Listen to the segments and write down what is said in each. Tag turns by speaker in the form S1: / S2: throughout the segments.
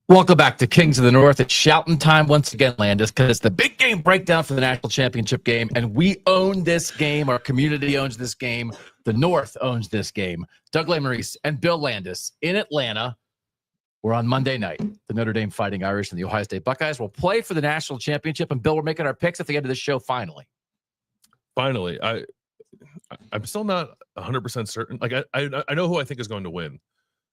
S1: Welcome back to Kings of the North. It's shouting time once again, Landis, because it's the big game breakdown for the national championship game, and we own this game. Our community owns this game. The North owns this game. Doug Lesmerises and Bill Landis in Atlanta. We're on Monday night. The Notre Dame Fighting Irish and the Ohio State Buckeyes will play for the national championship, and Bill, we're making our picks at the end of the show finally.
S2: Finally. I'm still not 100% certain. Like, I know who I think is going to win.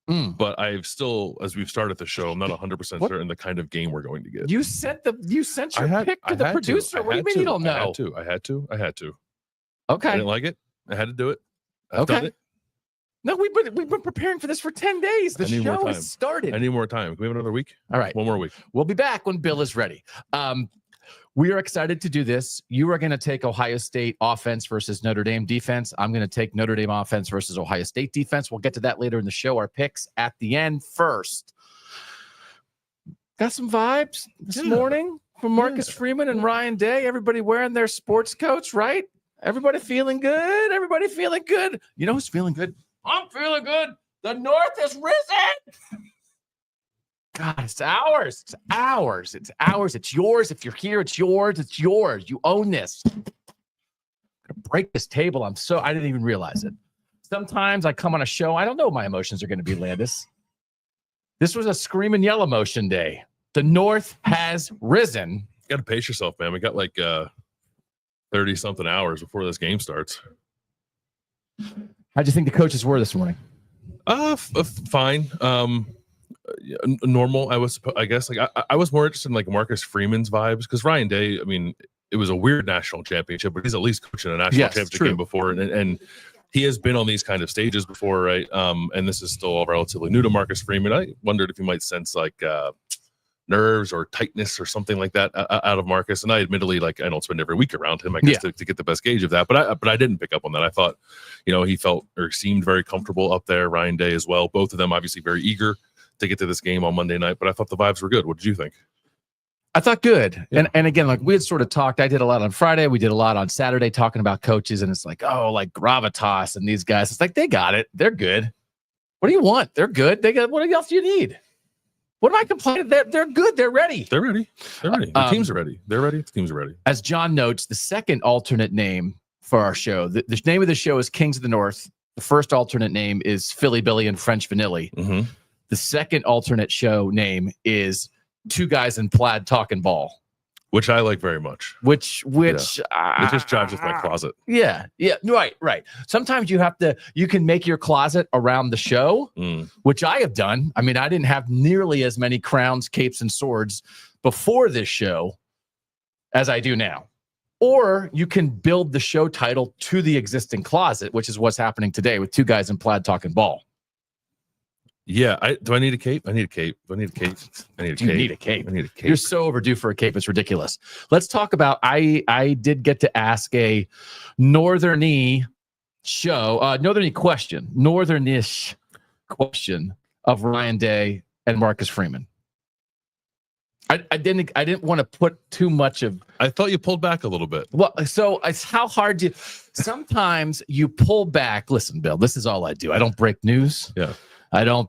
S2: But I've still, as we've started the show, I'm not 100% certain the kind of game we're going to get.
S1: You sent your pick to the producer. What do you mean you don't know?
S2: I had to.
S1: Okay.
S2: I didn't like it. I had to do it. I've
S1: Okay.
S2: done it.
S1: No, we've been preparing for this for 10 days. The show has started.
S2: I need more time. Can we have another week?
S1: All right.
S2: One more week.
S1: We'll be back when Bill is ready. We are excited to do this. You are going to take Ohio State offense versus Notre Dame defense. I'm going to take Notre Dame offense versus Ohio State defense. We'll get to that later in the show. Our picks at the end first. Got some vibes this morning from Marcus Freeman and Ryan Day. Everybody wearing their sports coats, right? Everybody feeling good. Everybody feeling good. You know who's feeling good? I'm feeling good. The North has risen. God, it's ours. It's ours. It's ours. It's yours. If you're here, it's yours. It's yours. You own this. I'm gonna break this table. I didn't even realize it. Sometimes I come on a show, I don't know what my emotions are going to be, Landis. This was a scream and yell emotion day. The North has risen.
S2: You got to pace yourself, man. We got like 30-something hours before this game starts.
S1: How'd you think the coaches were this morning?
S2: Fine. Normal. I guess like I was more interested in like Marcus Freeman's vibes because Ryan Day, I mean, it was a weird national championship, but he's at least coaching a national championship game before, and he has been on these kind of stages before, right? And this is still relatively new to Marcus Freeman. I wondered if he might sense like nerves or tightness or something like that out of Marcus. And I admittedly, like, I don't spend every week around him, I guess, to get the best gauge of that. But I didn't pick up on that. I thought, he felt or seemed very comfortable up there. Ryan Day as well. Both of them obviously very eager to get to this game on Monday night, but I thought the vibes were good. What did you think?
S1: I thought good. Yeah. And again, like we had sort of talked, I did a lot on Friday. We did a lot on Saturday talking about coaches. And it's like, like gravitas and these guys. It's like, they got it. They're good. What do you want? They're good. They got, what else do you need? What am I complaining? They're good. They're ready.
S2: They're ready. The teams are ready. They're ready. The teams are ready.
S1: As John notes, the second alternate name for our show, the name of the show is Kings of the North. The first alternate name is Philly Billy and French Vanilli.
S2: Mm-hmm.
S1: The second alternate show name is Two Guys in Plaid Talking Ball,
S2: which I like very much.
S1: Which
S2: it just drives with my closet.
S1: Yeah, right. Sometimes you can make your closet around the show, which I have done. I mean, I didn't have nearly as many crowns, capes, and swords before this show as I do now. Or you can build the show title to the existing closet, which is what's happening today with Two Guys in Plaid Talking Ball.
S2: Yeah, do I need a cape? I need a cape. Do I need a cape? I need a cape.
S1: You need a cape.
S2: I need a cape.
S1: You're so overdue for a cape. It's ridiculous. Let's talk about, I did get to ask a northernish question of Ryan Day and Marcus Freeman. I didn't want to put too much of.
S2: I thought you pulled back a little bit.
S1: Well, so it's how hard sometimes you pull back. Listen, Bill, this is all I do. I don't break news.
S2: Yeah.
S1: I don't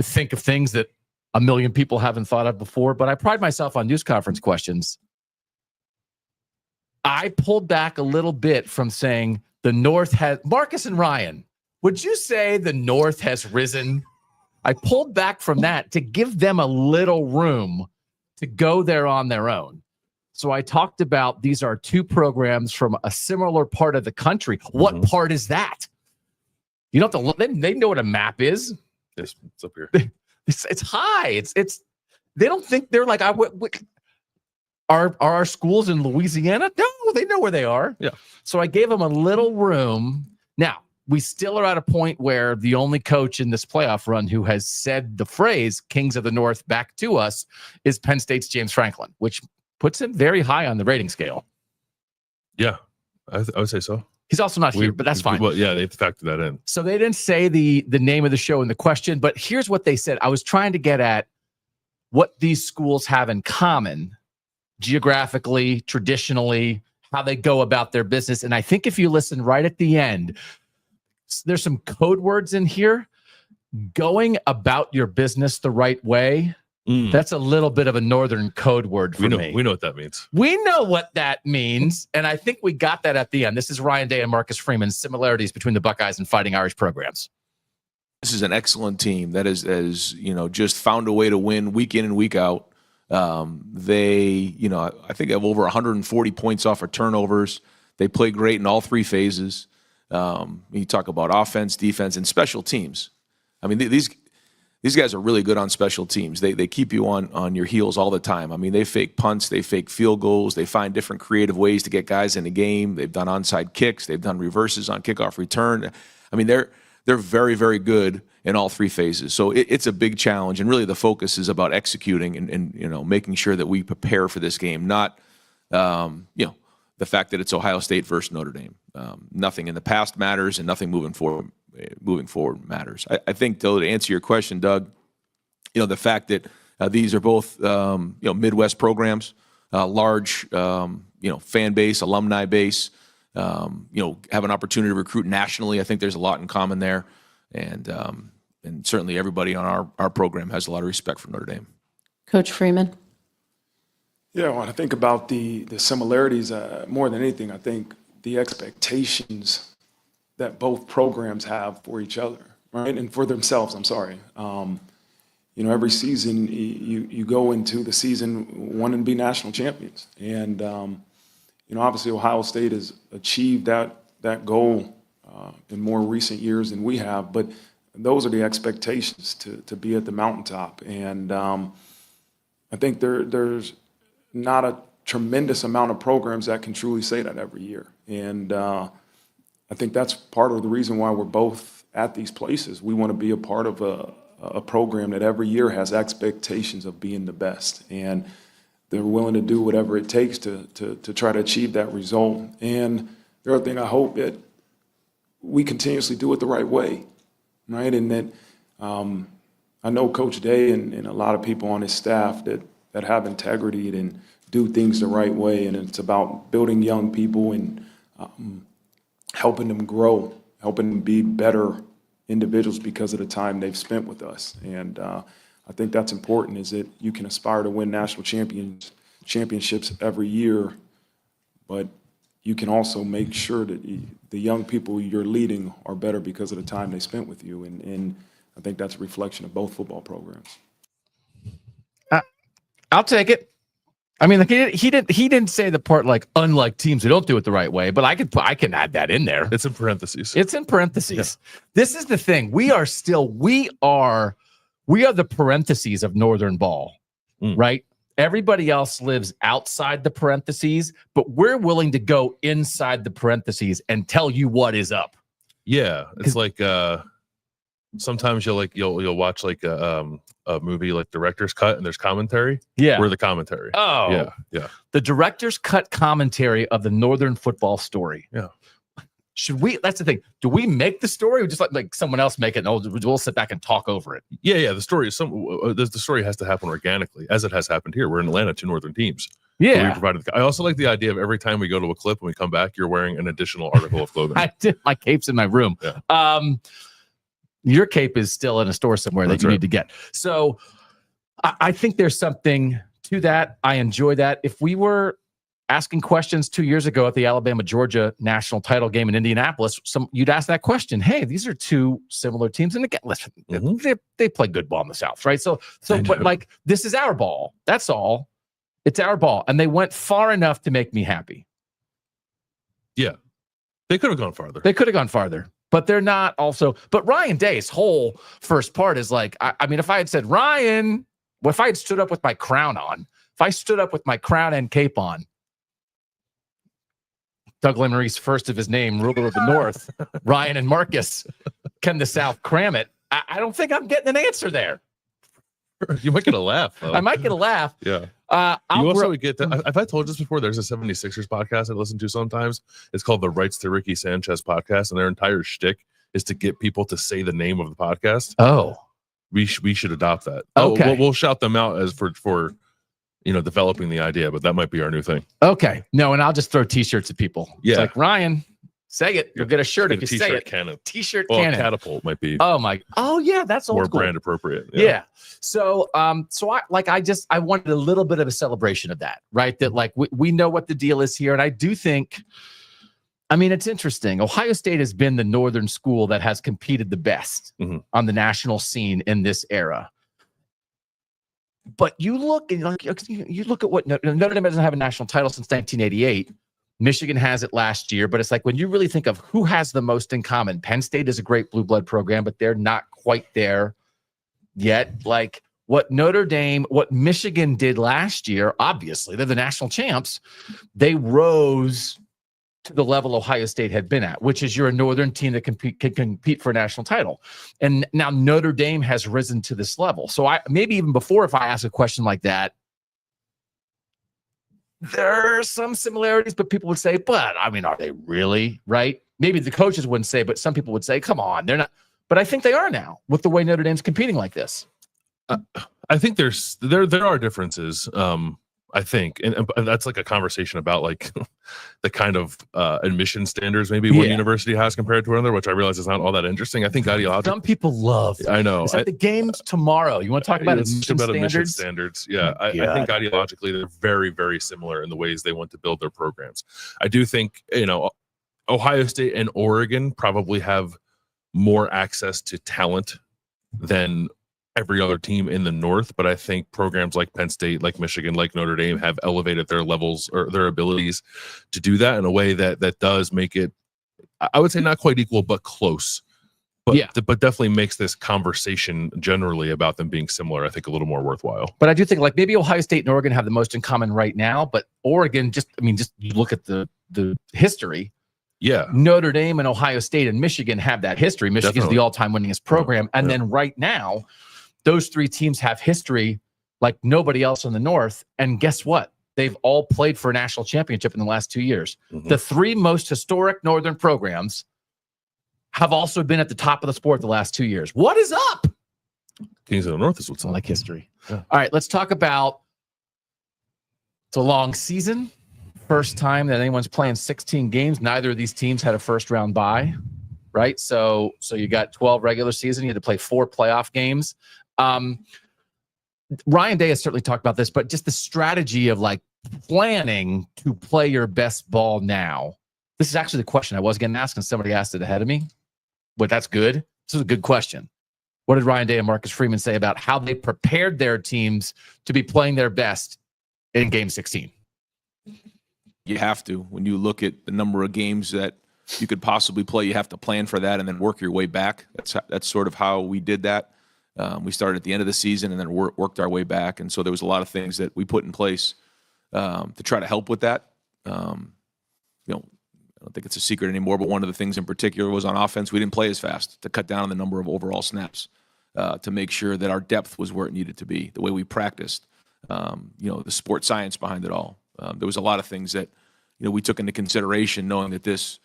S1: think of things that a million people haven't thought of before, but I pride myself on news conference questions. I pulled back a little bit from saying the North has Marcus and Ryan. Would you say the North has risen? I pulled back from that to give them a little room to go there on their own. So I talked about these are two programs from a similar part of the country. What part is that? You don't have to. They know what a map is.
S2: It's up here.
S1: It's high. It's. They don't think they're like. Are our schools in Louisiana? No, they know where they are.
S2: Yeah.
S1: So I gave them a little room. Now we still are at a point where the only coach in this playoff run who has said the phrase "Kings of the North" back to us is Penn State's James Franklin, which puts him very high on the rating scale.
S2: Yeah, I would say so.
S1: He's also not here, but that's fine.
S2: Well, yeah, they have to factor that in.
S1: So they didn't say the name of the show in the question, but here's what they said. I was trying to get at what these schools have in common geographically, traditionally, how they go about their business. And I think if you listen right at the end, there's some code words in here going about your business the right way. That's a little bit of a Northern code word for me.
S2: We know what that means.
S1: We know what that means. And I think we got that at the end. This is Ryan Day and Marcus Freeman, similarities between the Buckeyes and Fighting Irish programs.
S3: This is an excellent team that is just found a way to win week in and week out. They, I think have over 140 points off of turnovers. They play great in all three phases. You talk about offense, defense, and special teams. I mean, these guys are really good on special teams. They keep you on your heels all the time. I mean, they fake punts, they fake field goals, they find different creative ways to get guys in the game. They've done onside kicks, they've done reverses on kickoff return. I mean, they're very, very good in all three phases. So it's a big challenge, and really the focus is about executing and making sure that we prepare for this game, not the fact that it's Ohio State versus Notre Dame. Nothing in the past matters, and nothing moving forward matters. I think, though, to answer your question, Doug, the fact that these are both Midwest programs, large fan base, alumni base, have an opportunity to recruit nationally. I think there's a lot in common there, and certainly everybody on our program has a lot of respect for Notre Dame.
S4: Coach Freeman.
S5: Yeah, when I think about the similarities, more than anything, I think the expectations that both programs have for each other, right, and for themselves. I'm sorry. Every season you go into the season wanting to be national champions, and obviously Ohio State has achieved that goal in more recent years than we have, but those are the expectations to be at the mountaintop, and I think there's not a tremendous amount of programs that can truly say that every year, and I think that's part of the reason why we're both at these places. We want to be a part of a program that every year has expectations of being the best, and they're willing to do whatever it takes to try to achieve that result. And the other thing, I hope that we continuously do it the right way, right? And that I know Coach Day and a lot of people on his staff that have integrity and do things the right way, and it's about building young people and helping them grow, helping them be better individuals because of the time they've spent with us. And I think that's important, is that you can aspire to win national championships every year, but you can also make sure that the young people you're leading are better because of the time they spent with you. And I think that's a reflection of both football programs.
S1: I'll take it. I mean, he didn't say the part like unlike teams who don't do it the right way, but I can add that in there.
S2: It's in parentheses.
S1: It's in parentheses. Yeah. This is the thing. We are the parentheses of Northern ball, right? Everybody else lives outside the parentheses, but we're willing to go inside the parentheses and tell you what is up.
S2: Yeah, it's like sometimes you'll watch like a movie like director's cut and there's commentary.
S1: Yeah,
S2: we're the commentary.
S1: Oh,
S2: yeah.
S1: The director's cut commentary of the Northern football story.
S2: Yeah.
S1: Should we? That's the thing. Do we make the story, or just like someone else make it? And we'll sit back and talk over it.
S2: Yeah. The story is the story has to happen organically, as it has happened here. We're in Atlanta, 2 Northern teams.
S1: Yeah.
S2: We provided. I also like the idea of every time we go to a clip and we come back, you're wearing an additional article of clothing.
S1: I did. My cape's in my room.
S2: Yeah.
S1: Your cape is still in a store somewhere that you need to get. So I think there's something to that. I enjoy that. If we were asking questions 2 years ago at the Alabama-Georgia national title game in Indianapolis, you'd ask that question. Hey, these are two similar teams. And again, listen, they play good ball in the South, right? So, but like, this is our ball. That's all. It's our ball. And they went far enough to make me happy.
S2: Yeah. They could have gone farther. But they're not also. But Ryan Day's whole first part is like, I mean, if I had said, Ryan, if I had stood up with my crown on, if I stood up with my crown and cape on, Doug Lesmerises, first of his name, ruler of the North, Ryan and Marcus, can the South cram it? I don't think I'm getting an answer there. You might get a laugh, though.
S1: I might get a laugh.
S2: Yeah. You also get that. Have I told you this before? There's a 76ers podcast I listen to sometimes. It's called the Rights to Ricky Sanchez podcast, and their entire shtick is to get people to say the name of the podcast.
S1: Oh,
S2: we should adopt that.
S1: Okay,
S2: we'll shout them out as for developing the idea, but that might be our new thing.
S1: Okay, no, and I'll just throw T-shirts at people.
S2: Yeah,
S1: it's like, Ryan, Say it. You'll get a shirt if you say it.
S2: Cannon.
S1: T-shirt
S2: well,
S1: cannon.
S2: Catapult might be.
S1: Oh yeah, that's old
S2: more
S1: school.
S2: brand appropriate.
S1: Yeah. So I wanted a little bit of a celebration of that, right? That like we know what the deal is here, and I do think, I mean, it's interesting. Ohio State has been the northern school that has competed the best on the national scene in this era. But you look at what Notre Dame doesn't have a national title since 1988. Michigan has it last year, but it's like when you really think of who has the most in common, Penn State is a great blue blood program, but they're not quite there yet. Like what Michigan did last year, obviously, they're the national champs. They rose to the level Ohio State had been at, which is you're a northern team that can compete for a national title. And now Notre Dame has risen to this level. So maybe even before, if I ask a question like that, there are some similarities, but people would say, but I mean, are they really, right? Maybe the coaches wouldn't say, but some people would say, come on, they're not. But I think they are now with the way Notre Dame's competing like this.
S2: I think there are differences. I think, and that's like a conversation about like the kind of admission standards maybe one university has compared to another, which I realize is not all that interesting. I think ideologically,
S1: some people love.
S2: I know.
S1: Is that the game's tomorrow? You want to talk about admission
S2: standards? Yeah, I think ideologically they're very, very similar in the ways they want to build their programs. I do think Ohio State and Oregon probably have more access to talent than every other team in the North, but I think programs like Penn State, like Michigan, like Notre Dame have elevated their levels or their abilities to do that in a way that does make it, I would say not quite equal, but close. But definitely makes this conversation generally about them being similar, I think, a little more worthwhile.
S1: But I do think like maybe Ohio State and Oregon have the most in common right now, but Oregon just look at the history.
S2: Yeah.
S1: Notre Dame and Ohio State and Michigan have that history. Michigan's the all-time winningest program. And then right now, those three teams have history like nobody else in the North. And guess what? They've all played for a national championship in the last 2 years. The three most historic Northern programs have also been at the top of the sport the last 2 years. What is up?
S2: Kings of the North is what's
S1: I like history. Yeah. All right, let's talk about it's a long season. First time that anyone's playing 16 games. Neither of these teams had a first-round bye, right? So you got 12 regular season. You had to play 4 playoff games. Ryan Day has certainly talked about this, but just the strategy of like planning to play your best ball now. This is actually the question I was getting asked, and somebody asked it ahead of me. But that's good. This is a good question. What did Ryan Day and Marcus Freeman say about how they prepared their teams to be playing their best in Game 16?
S3: You have to. When you look at the number of games that you could possibly play, you have to plan for that and then work your way back. That's sort of how we did that. We started at the end of the season and then worked our way back. And so there was a lot of things that we put in place to try to help with that. I don't think it's a secret anymore, but one of the things in particular was on offense, we didn't play as fast to cut down on the number of overall snaps, to make sure that our depth was where it needed to be, the way we practiced, the sport science behind it all. There was a lot of things that, we took into consideration knowing that this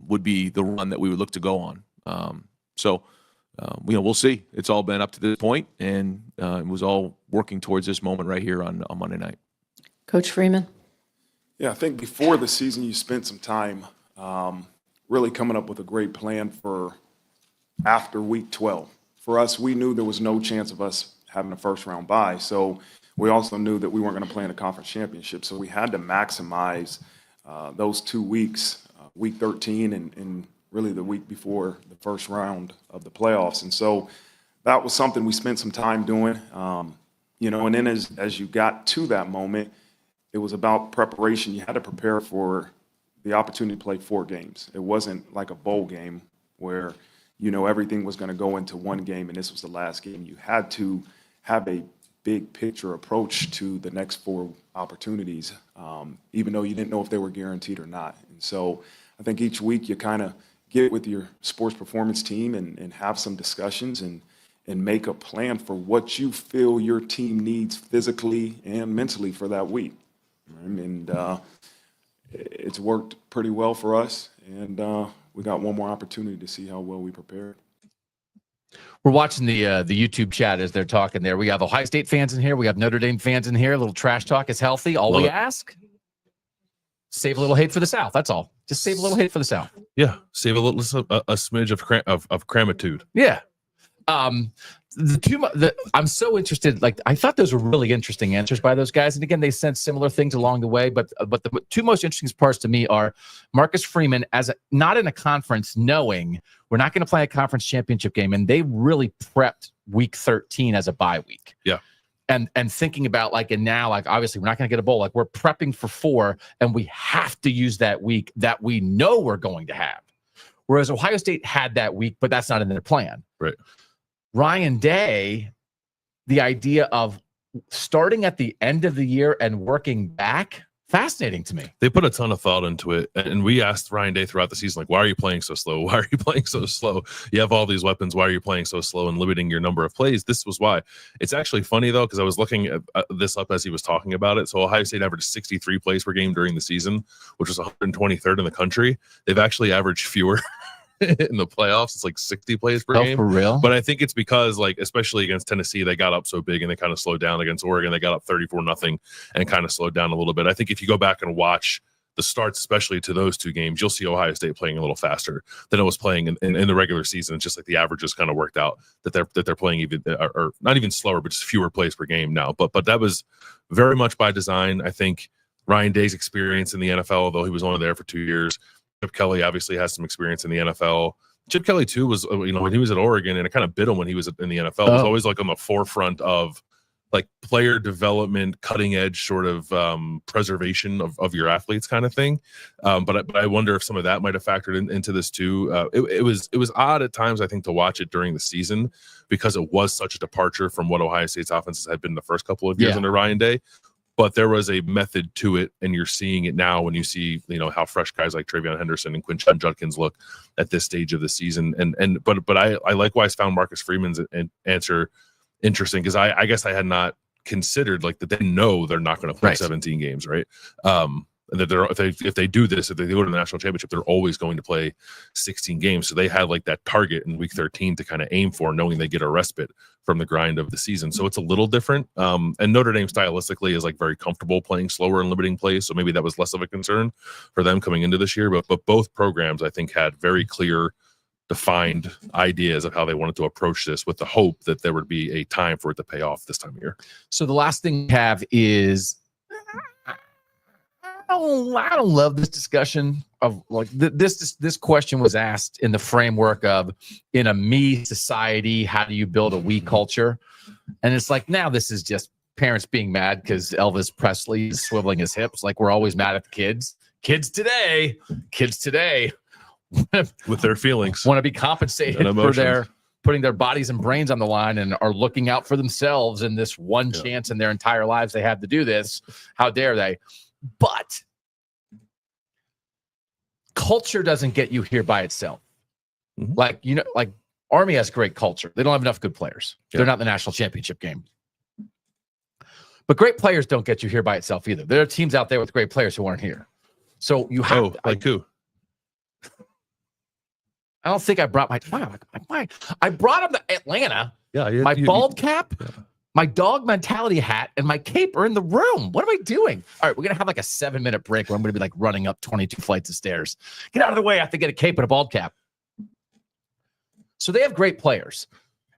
S3: would be the run that we would look to go on. We'll see. It's all been up to this point, and it was all working towards this moment right here on Monday night.
S4: Coach Freeman?
S5: Yeah, I think before the season you spent some time really coming up with a great plan for after week 12. For us, we knew there was no chance of us having a first-round bye, so we also knew that we weren't going to play in a conference championship, so we had to maximize those 2 weeks, week 13 and really the week before the first round of the playoffs. And so that was something we spent some time doing, and then as you got to that moment, it was about preparation. You had to prepare for the opportunity to play 4 games. It wasn't like a bowl game where, everything was going to go into one game and this was the last game. You had to have a big picture approach to the next 4 opportunities, even though you didn't know if they were guaranteed or not. And so I think each week you kind of get with your sports performance team and have some discussions and make a plan for what you feel your team needs physically and mentally for that week. And it's worked pretty well for us, and we got one more opportunity to see how well we prepared.
S1: We're watching the YouTube chat as they're talking there. We have Ohio State fans in here. We have Notre Dame fans in here. A little trash talk is healthy. All we ask, Save a little hate for the South. That's all. Just save a little hate for the South.
S2: Yeah, save a little, a smidge of cramitude.
S1: Yeah. I'm so interested. Like, I thought those were really interesting answers by those guys. And again, they said similar things along the way. But the two most interesting parts to me are Marcus Freeman not in a conference, knowing we're not going to play a conference championship game, and they really prepped week 13 as a bye week.
S2: Yeah.
S1: And thinking about and now obviously we're not going to get a bowl. Like, we're prepping for 4, and we have to use that week that we know we're going to have. Whereas Ohio State had that week, but that's not in their plan.
S2: Right.
S1: Ryan Day, the idea of starting at the end of the year and working back, fascinating to me.
S2: They put a ton of thought into it. And we asked Ryan Day throughout the season, why are you playing so slow? Why are you playing so slow? You have all these weapons. Why are you playing so slow and limiting your number of plays? This was why. It's actually funny, though, because I was looking at this up as he was talking about it. So Ohio State averaged 63 plays per game during the season, which was 123rd in the country. They've actually averaged fewer in the playoffs. It's like 60 plays per game.
S1: For real?
S2: But I think it's because, especially against Tennessee, they got up so big and they kind of slowed down. Against Oregon, they got up 34-0 and kind of slowed down a little bit. I think if you go back and watch the starts, especially to those two games, you'll see Ohio State playing a little faster than it was playing in the regular season. It's just like the averages kind of worked out that they're playing even or not even slower, but just fewer plays per game now. But that was very much by design. I think Ryan Day's experience in the NFL, although he was only there for 2 years. Chip Kelly obviously has some experience in the NFL. Chip Kelly too was, when he was at Oregon, and it kind of bit him when he was in the NFL. Was always on the forefront of player development, cutting edge sort of preservation of your athletes kind of thing. But I wonder if some of that might have factored into this too. It was odd at times, I think, to watch it during the season because it was such a departure from what Ohio State's offenses had been the first couple of years under Ryan Day. But there was a method to it, and you're seeing it now when you see, how fresh guys like Travion Henderson and Quinshon Judkins look at this stage of the season. But I likewise found Marcus Freeman's answer interesting because I guess I had not considered that they know they're not going to play 17 games, right? And that if they do this, if they go to the national championship, they're always going to play 16 games. So they had that target in week 13 to kind of aim for, knowing they get a respite from the grind of the season. So it's a little different. And Notre Dame stylistically is very comfortable playing slower and limiting plays. So maybe that was less of a concern for them coming into this year. But both programs, I think, had very clear, defined ideas of how they wanted to approach this, with the hope that there would be a time for it to pay off this time of year.
S1: So the last thing we have is, I don't love this discussion of this question was asked in the framework of, in a me society, how do you build a we culture? And it's now this is just parents being mad because Elvis Presley is swiveling his hips. We're always mad at the kids. Kids today
S2: with their feelings
S1: want to be compensated for their putting their bodies and brains on the line and are looking out for themselves in this one chance in their entire lives they have to do this. How dare they? But culture doesn't get you here by itself.
S2: Mm-hmm.
S1: Army has great culture. They don't have enough good players. Yeah. They're not in the national championship game. But great players don't get you here by itself either. There are teams out there with great players who aren't here. So you have
S2: who?
S1: I don't think I brought I brought him to Atlanta.
S2: Yeah,
S1: my bald cap. Yeah. My dog mentality hat and my cape are in the room. What am I doing? All right, we're going to have a 7-minute break where I'm going to be running up 22 flights of stairs. Get out of the way. I have to get a cape and a bald cap. So they have great players.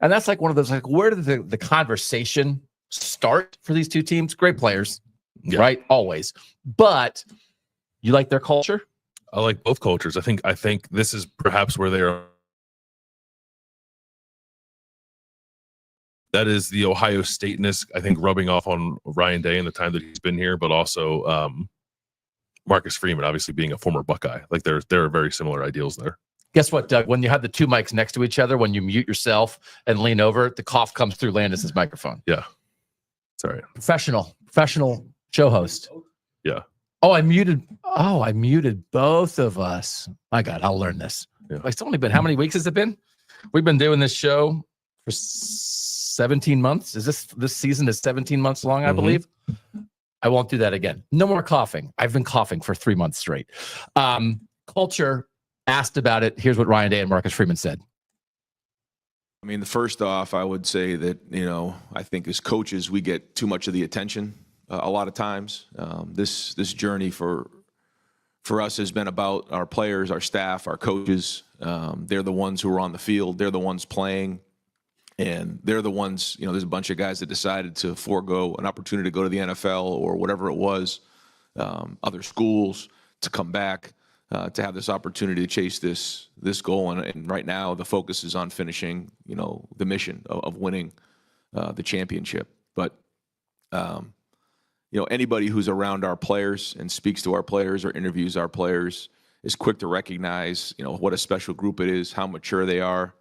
S1: And that's one of those, where did the conversation start for these two teams? Great players, right? Always. But you like their culture?
S2: I like both cultures. I think this is perhaps where they are. That is the Ohio State-ness, I think, rubbing off on Ryan Day in the time that he's been here, but also Marcus Freeman, obviously being a former Buckeye. There are very similar ideals there.
S1: Guess what, Doug? When you have the two mics next to each other, when you mute yourself and lean over, the cough comes through Landis' microphone.
S2: Yeah. It's all right.
S1: Professional show host.
S2: Yeah.
S1: I muted both of us. My God, I'll learn this.
S2: Yeah.
S1: It's only been, how many weeks has it been? We've been doing this show for 17 months. Is this season is 17 months long, I believe. I won't do that again. No more coughing. I've been coughing for 3 months straight. Culture, asked about it. Here's what Ryan Day and Marcus Freeman said.
S3: First off, I would say that, I think as coaches, we get too much of the attention a lot of times. This journey for for us has been about our players, our staff, our coaches. They're the ones who are on the field. They're the ones playing. And they're the ones, there's a bunch of guys that decided to forego an opportunity to go to the NFL or whatever it was, other schools, to come back, to have this opportunity to chase this goal. And right now the focus is on finishing, the mission of winning the championship. But, anybody who's around our players and speaks to our players or interviews our players is quick to recognize, what a special group it is, how mature they are.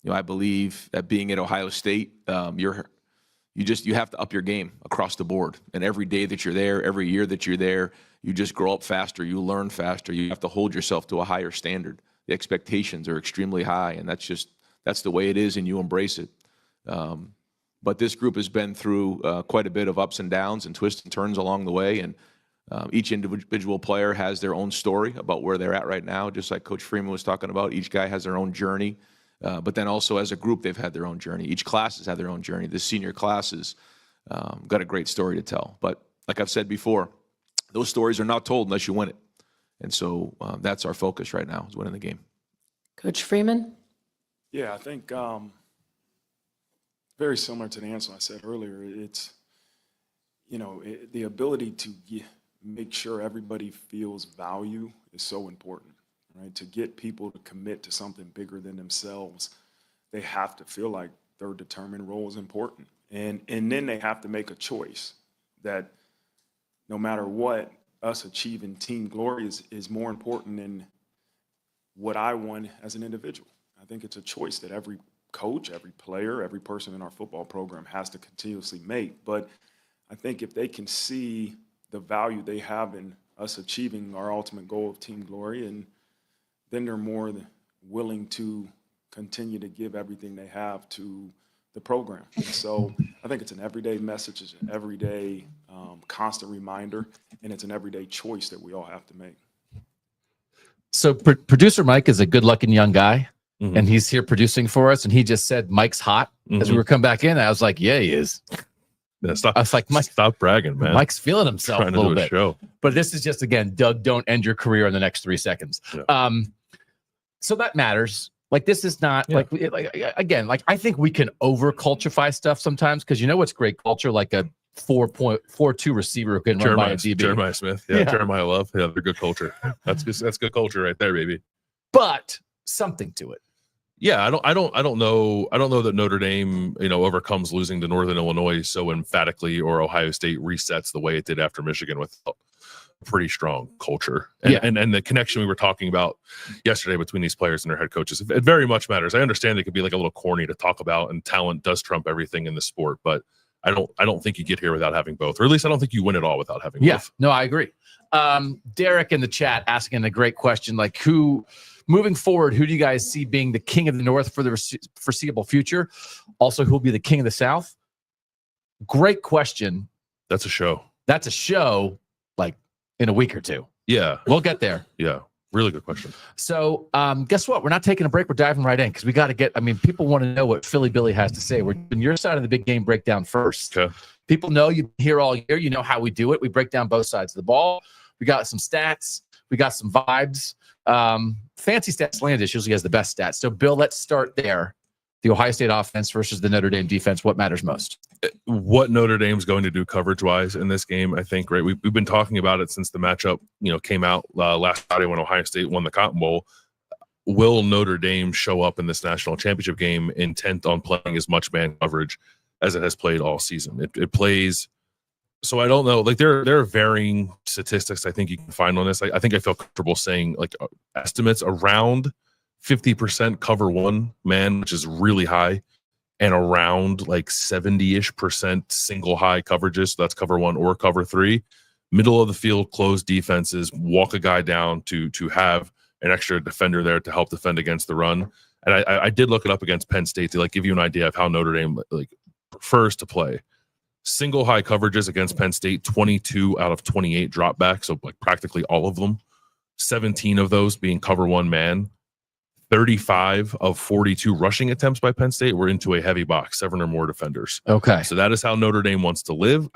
S3: I believe that being at Ohio State, you have to up your game across the board. And every day that you're there, every year that you're there, you just grow up faster, you learn faster, you have to hold yourself to a higher standard. The expectations are extremely high, and that's the way it is, and you embrace it. But this group has been through quite a bit of ups and downs and twists and turns along the way, and each individual player has their own story about where they're at right now, just like Coach Freeman was talking about. Each guy has their own journey. But then also as a group, they've had their own journey. Each class has had their own journey. The senior classes got a great story to tell. But like I've said before, those stories are not told unless you win it. And so that's our focus right now, is winning the game.
S4: Coach Freeman?
S5: Yeah, I think very similar to the answer I said earlier. It's, the ability to make sure everybody feels value is so important. Right? To get people to commit to something bigger than themselves, they have to feel like their determined role is important. And then they have to make a choice that no matter what, us achieving team glory is more important than what I want as an individual. I think it's a choice that every coach, every player, every person in our football program has to continuously make. But I think if they can see the value they have in us achieving our ultimate goal of team glory, and then they're more than willing to continue to give everything they have to the program. And so I think it's an everyday message, it's an everyday constant reminder, and it's an everyday choice that we all have to make.
S1: So producer Mike is a good-looking young guy, and he's here producing for us, and he just said Mike's hot. As we were coming back in, I was like, yeah, he is.
S2: Yeah,
S1: I was like, Mike,
S2: stop bragging, man.
S1: Mike's feeling himself
S2: Trying
S1: a little
S2: to do
S1: bit.
S2: show.
S1: But this is just, again, Doug, don't end your career in the next 3 seconds.
S2: Yeah.
S1: So that matters. Like, this is not like I think we can over culturify stuff sometimes, because what's great culture? Like a 4.42 receiver who can run by a DB.
S2: Jeremiah Smith. Yeah, Jeremiah Love. Yeah, they're good culture. That's good culture right there, baby.
S1: But something to it.
S2: Yeah, I don't know that Notre Dame, overcomes losing to Northern Illinois so emphatically, or Ohio State resets the way it did after Michigan with a pretty strong culture. And the connection we were talking about yesterday between these players and their head coaches, it very much matters. I understand it could be like a little corny to talk about, and talent does trump everything in the sport, but I don't think you get here without having both, or at least I don't think you win it all without having both.
S1: No, I agree. Derek in the chat asking a great question, like, moving forward, who do you guys see being the king of the North for the foreseeable future? Also, who will be the king of the South? Great question.
S2: That's a show.
S1: That's a show, like, in a week or two.
S2: Yeah.
S1: We'll get there.
S2: Yeah. Really good question.
S1: So guess what? We're not taking a break. We're diving right in, because we got to get, people want to know what Philly Billy has to say. We're doing your side of the big game breakdown first.
S2: Okay.
S1: People know you here all year. You know how we do it. We break down both sides of the ball. We got some stats. We got some vibes. Fancy Stats Landis usually has the best stats. So, Bill, let's start there. The Ohio State offense versus the Notre Dame defense. What matters most?
S2: What Notre Dame's going to do coverage-wise in this game, I think, right? We've been talking about it since the matchup, came out last Friday when Ohio State won the Cotton Bowl. Will Notre Dame show up in this national championship game intent on playing as much man coverage as it has played all season? It plays. So I don't know. Like, there are varying statistics I think you can find on this. I think I feel comfortable saying, like, estimates around 50% cover one man, which is really high, and around like 70-ish% single high coverages. So that's cover one or cover three. Middle of the field, closed defenses, walk a guy down to have an extra defender there to help defend against the run. And I did look it up against Penn State to give you an idea of how Notre Dame prefers to play. Single high coverages against Penn State, 22 out of 28 drop back, so practically all of them. 17 of those being cover one man. 35 of 42 rushing attempts by Penn State were into a heavy box, 7 or more defenders.
S1: Okay.
S2: So that is how Notre Dame wants to live.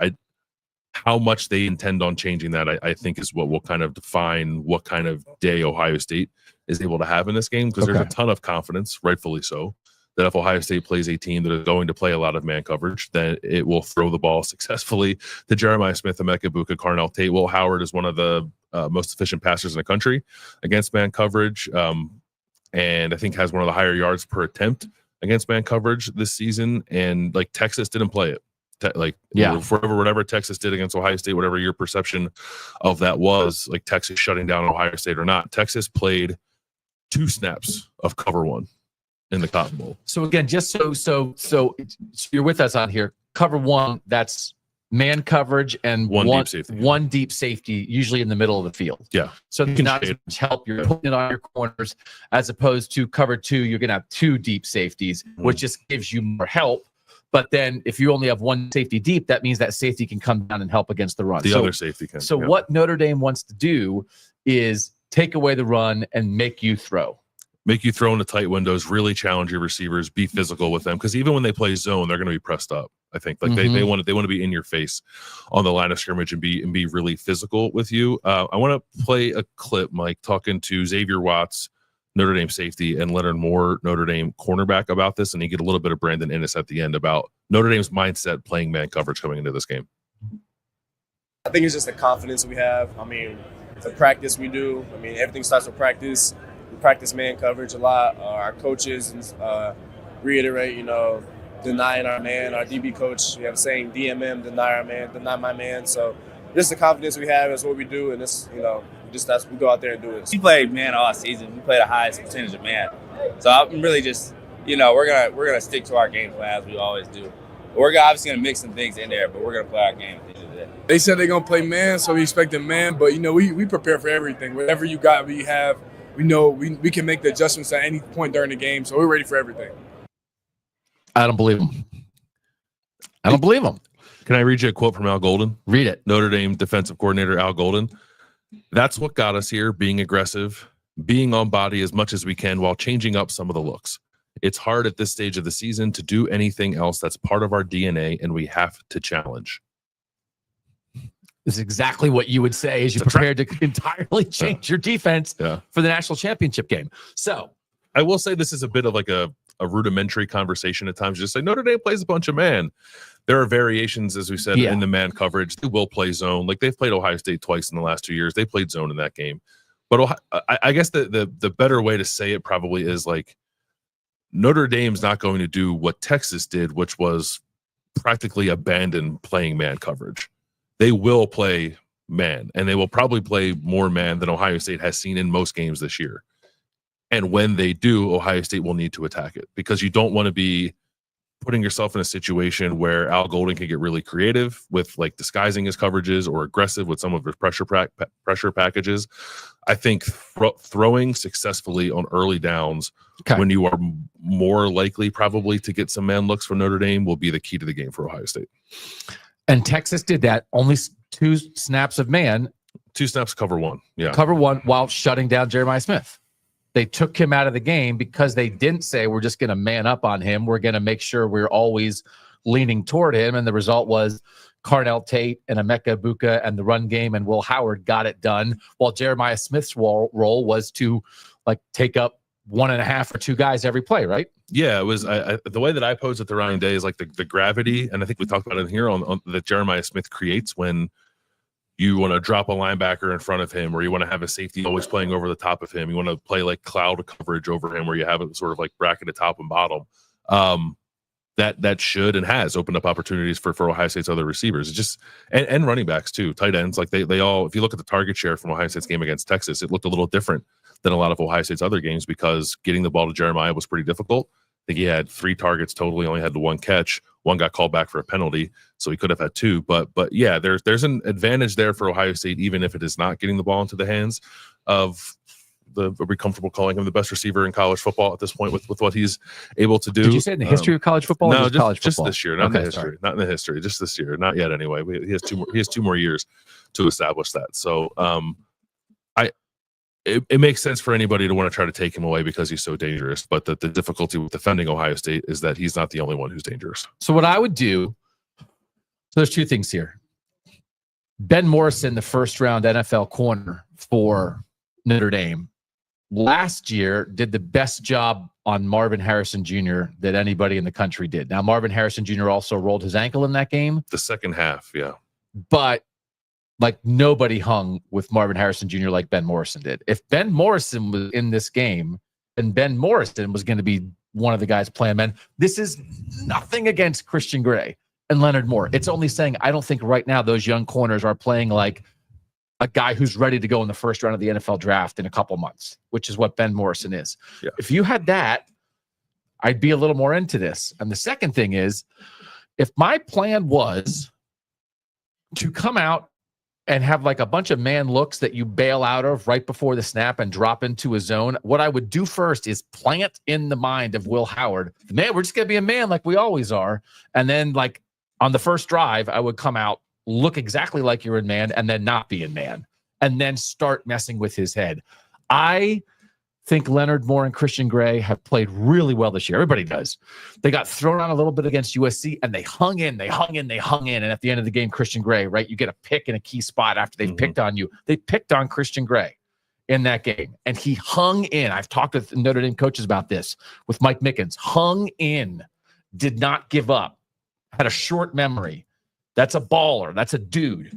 S2: how much they intend on changing that, I think, is what will kind of define what kind of day Ohio State is able to have in this game, because there's a ton of confidence, rightfully so, that if Ohio State plays a team that is going to play a lot of man coverage, then it will throw the ball successfully to Jeremiah Smith, Emeka Egbuka, Carnell Tate. Will Howard is one of the most efficient passers in the country against man coverage, and I think has one of the higher yards per attempt against man coverage this season. And like, Texas didn't play it. Whatever Texas did against Ohio State, whatever your perception of that was, like Texas shutting down Ohio State or not, Texas played 2 snaps of cover 1 in the Cotton Bowl.
S1: So again, just so you're with us on here. Cover 1, that's man coverage and one deep safety, usually in the middle of the field.
S2: Yeah.
S1: So not as much help. You're putting it on your corners, as opposed to cover 2, you're going to have 2 deep safeties, which just gives you more help. But then if you only have 1 safety deep, that means that safety can come down and help against the run.
S2: The other safety can.
S1: So what Notre Dame wants to do is take away the run and make you throw.
S2: Make you throw into tight windows, really challenge your receivers, be physical with them. Because even when they play zone, they're going to be pressed up. I think like they want to be in your face on the line of scrimmage and be really physical with you. I want to play a clip, Mike, talking to Xavier Watts, Notre Dame safety, and Leonard Moore, Notre Dame cornerback, about this, and you get a little bit of Brandon Innes at the end about Notre Dame's mindset playing man coverage coming into this game.
S4: I think it's just the confidence we have. I mean, the practice we do. I mean, everything starts with practice. We practice man coverage a lot. Our coaches reiterate, denying our man. Our DB coach, we have a saying, DMM, deny our man, deny my man. So just the confidence we have is what we do, and it's, we go out there and do it.
S6: We played man all season. We played the highest percentage of man. So I'm really just, we're gonna stick to our game plan as we always do. We're obviously gonna mix some things in there, but we're gonna play our game at the end of the day.
S7: They said they're gonna play man, so we expect them man. But we prepare for everything. Whatever you got, we have. We know we can make the adjustments at any point during the game, so we're ready for everything.
S1: I don't believe him. I don't believe him.
S2: Can I read you a quote from Al Golden?
S1: Read it.
S2: Notre Dame defensive coordinator Al Golden. "That's what got us here, being aggressive, being on body as much as we can while changing up some of the looks. It's hard at this stage of the season to do anything else. That's part of our DNA, and we have to challenge."
S1: This is exactly what you would say as you prepared to entirely change your defense for the national championship game. So
S2: I will say this is a bit of like a rudimentary conversation at times. Just say Notre Dame plays a bunch of man. There are variations, as we said, in the man coverage. They will play zone. Like, they've played Ohio State twice in the last 2 years. They played zone in that game. But I guess the better way to say it probably is like, Notre Dame's not going to do what Texas did, which was practically abandon playing man coverage. They will play man, and they will probably play more man than Ohio State has seen in most games this year. And when they do, Ohio State will need to attack it, because you don't want to be putting yourself in a situation where Al Golden can get really creative with like disguising his coverages or aggressive with some of his pressure packages. I think throwing successfully on early downs when you are more likely probably to get some man looks for Notre Dame will be the key to the game for Ohio State.
S1: And Texas did that. Only 2 snaps of man.
S2: 2 snaps, cover 1. Yeah.
S1: Cover 1 while shutting down Jeremiah Smith. They took him out of the game because they didn't say, we're just going to man up on him. We're going to make sure we're always leaning toward him. And the result was Carnell Tate and Emeka Egbuka and the run game and Will Howard got it done, while Jeremiah Smith's role was to like take up 1.5 or 2 guys every play, right?
S2: Yeah, it was the way that I posed it to Ryan Day is like the gravity, and I think we talked about it here on that Jeremiah Smith creates when you want to drop a linebacker in front of him, or you want to have a safety always playing over the top of him. You want to play like cloud coverage over him, where you have it sort of like bracketed top and bottom. That should and has opened up opportunities for Ohio State's other receivers. It's just and running backs too, tight ends. Like they all, if you look at the target share from Ohio State's game against Texas, it looked a little different than a lot of Ohio State's other games, because getting the ball to Jeremiah was pretty difficult. I think he had 3 targets total. He only had the 1 catch. 1 got called back for a penalty, so he could have had 2. But yeah, there's an advantage there for Ohio State, even if it is not getting the ball into the hands of are we comfortable calling him the best receiver in college football at this point with what he's able to do?
S1: Did you say in the history of college football?
S2: No,
S1: or college
S2: just
S1: football?
S2: This year, not in the history. Not in the history, just this year. Not yet, anyway. He has 2 more. He has 2 more years to establish that. So, it makes sense for anybody to want to try to take him away because he's so dangerous. But the difficulty with defending Ohio State is that he's not the only one who's dangerous.
S1: So what I would do, so there's 2 things here. Ben Morrison, the first round NFL corner for Notre Dame, last year did the best job on Marvin Harrison Jr. that anybody in the country did. Now, Marvin Harrison Jr. also rolled his ankle in that game.
S2: The second half, yeah.
S1: But like nobody hung with Marvin Harrison Jr. like Ben Morrison did. If Ben Morrison was in this game, then Ben Morrison was going to be one of the guys playing men. This is nothing against Christian Gray and Leonard Moore. It's only saying I don't think right now those young corners are playing like a guy who's ready to go in the first round of the NFL draft in a couple months, which is what Ben Morrison is.
S2: Yeah.
S1: If you had that, I'd be a little more into this. And the second thing is, if my plan was to come out and have like a bunch of man looks that you bail out of right before the snap and drop into a zone, what I would do first is plant in the mind of Will Howard, man, we're just going to be a man like we always are. And then like on the first drive, I would come out, look exactly like you're in man, and then not be in man, and then start messing with his head. I think Leonard Moore and Christian Gray have played really well this year. Everybody does. They got thrown on a little bit against USC, and they hung in. And at the end of the game, Christian Gray, right? You get a pick in a key spot after they've picked on you. They picked on Christian Gray in that game, and he hung in. I've talked with Notre Dame coaches about this, with Mike Mickens. Hung in, did not give up, had a short memory. That's a baller. That's a dude.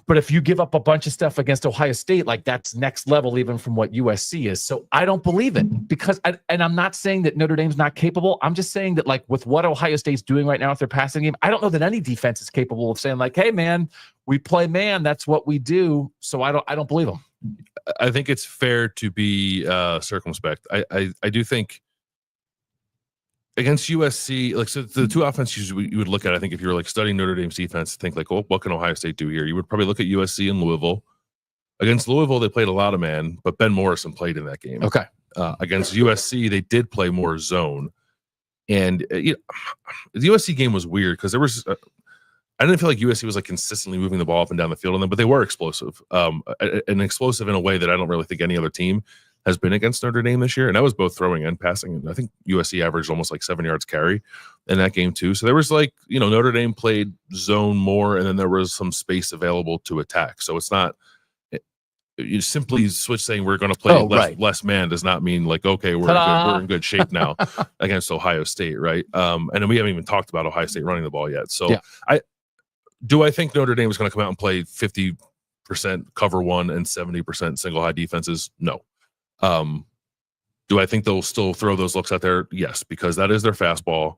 S1: But if you give up a bunch of stuff against Ohio State, like that's next level even from what USC is. So I don't believe it because, and I'm not saying that Notre Dame's not capable. I'm just saying that like with what Ohio State's doing right now with their passing game, I don't know that any defense is capable of saying like, hey man, we play man. That's what we do. So I don't believe them.
S2: I think it's fair to be circumspect. I do think against USC, like, so the two offenses you would look at, I think if you were like studying Notre Dame's defense, think like, oh, what can Ohio State do here? You would probably look at USC and Louisville. Against Louisville, they played a lot of man, but Ben Morrison played in that game.
S1: Okay.
S2: Against USC, they did play more zone. And the USC game was weird because there was, I didn't feel like USC was like consistently moving the ball up and down the field on them, but they were explosive. And explosive in a way that I don't really think any other team has been against Notre Dame this year. And that was both throwing and passing. And I think USC averaged almost like 7 yards carry in that game too. So there was like, Notre Dame played zone more, and then there was some space available to attack. So it's not, you simply switch saying we're going to play less man does not mean like, okay, we're in good shape now against Ohio State. Right. And then we haven't even talked about Ohio State running the ball yet. So yeah. I think Notre Dame is going to come out and play 50% cover one and 70% single high defenses? No. Do I think they'll still throw those looks out there? Yes, because that is their fastball.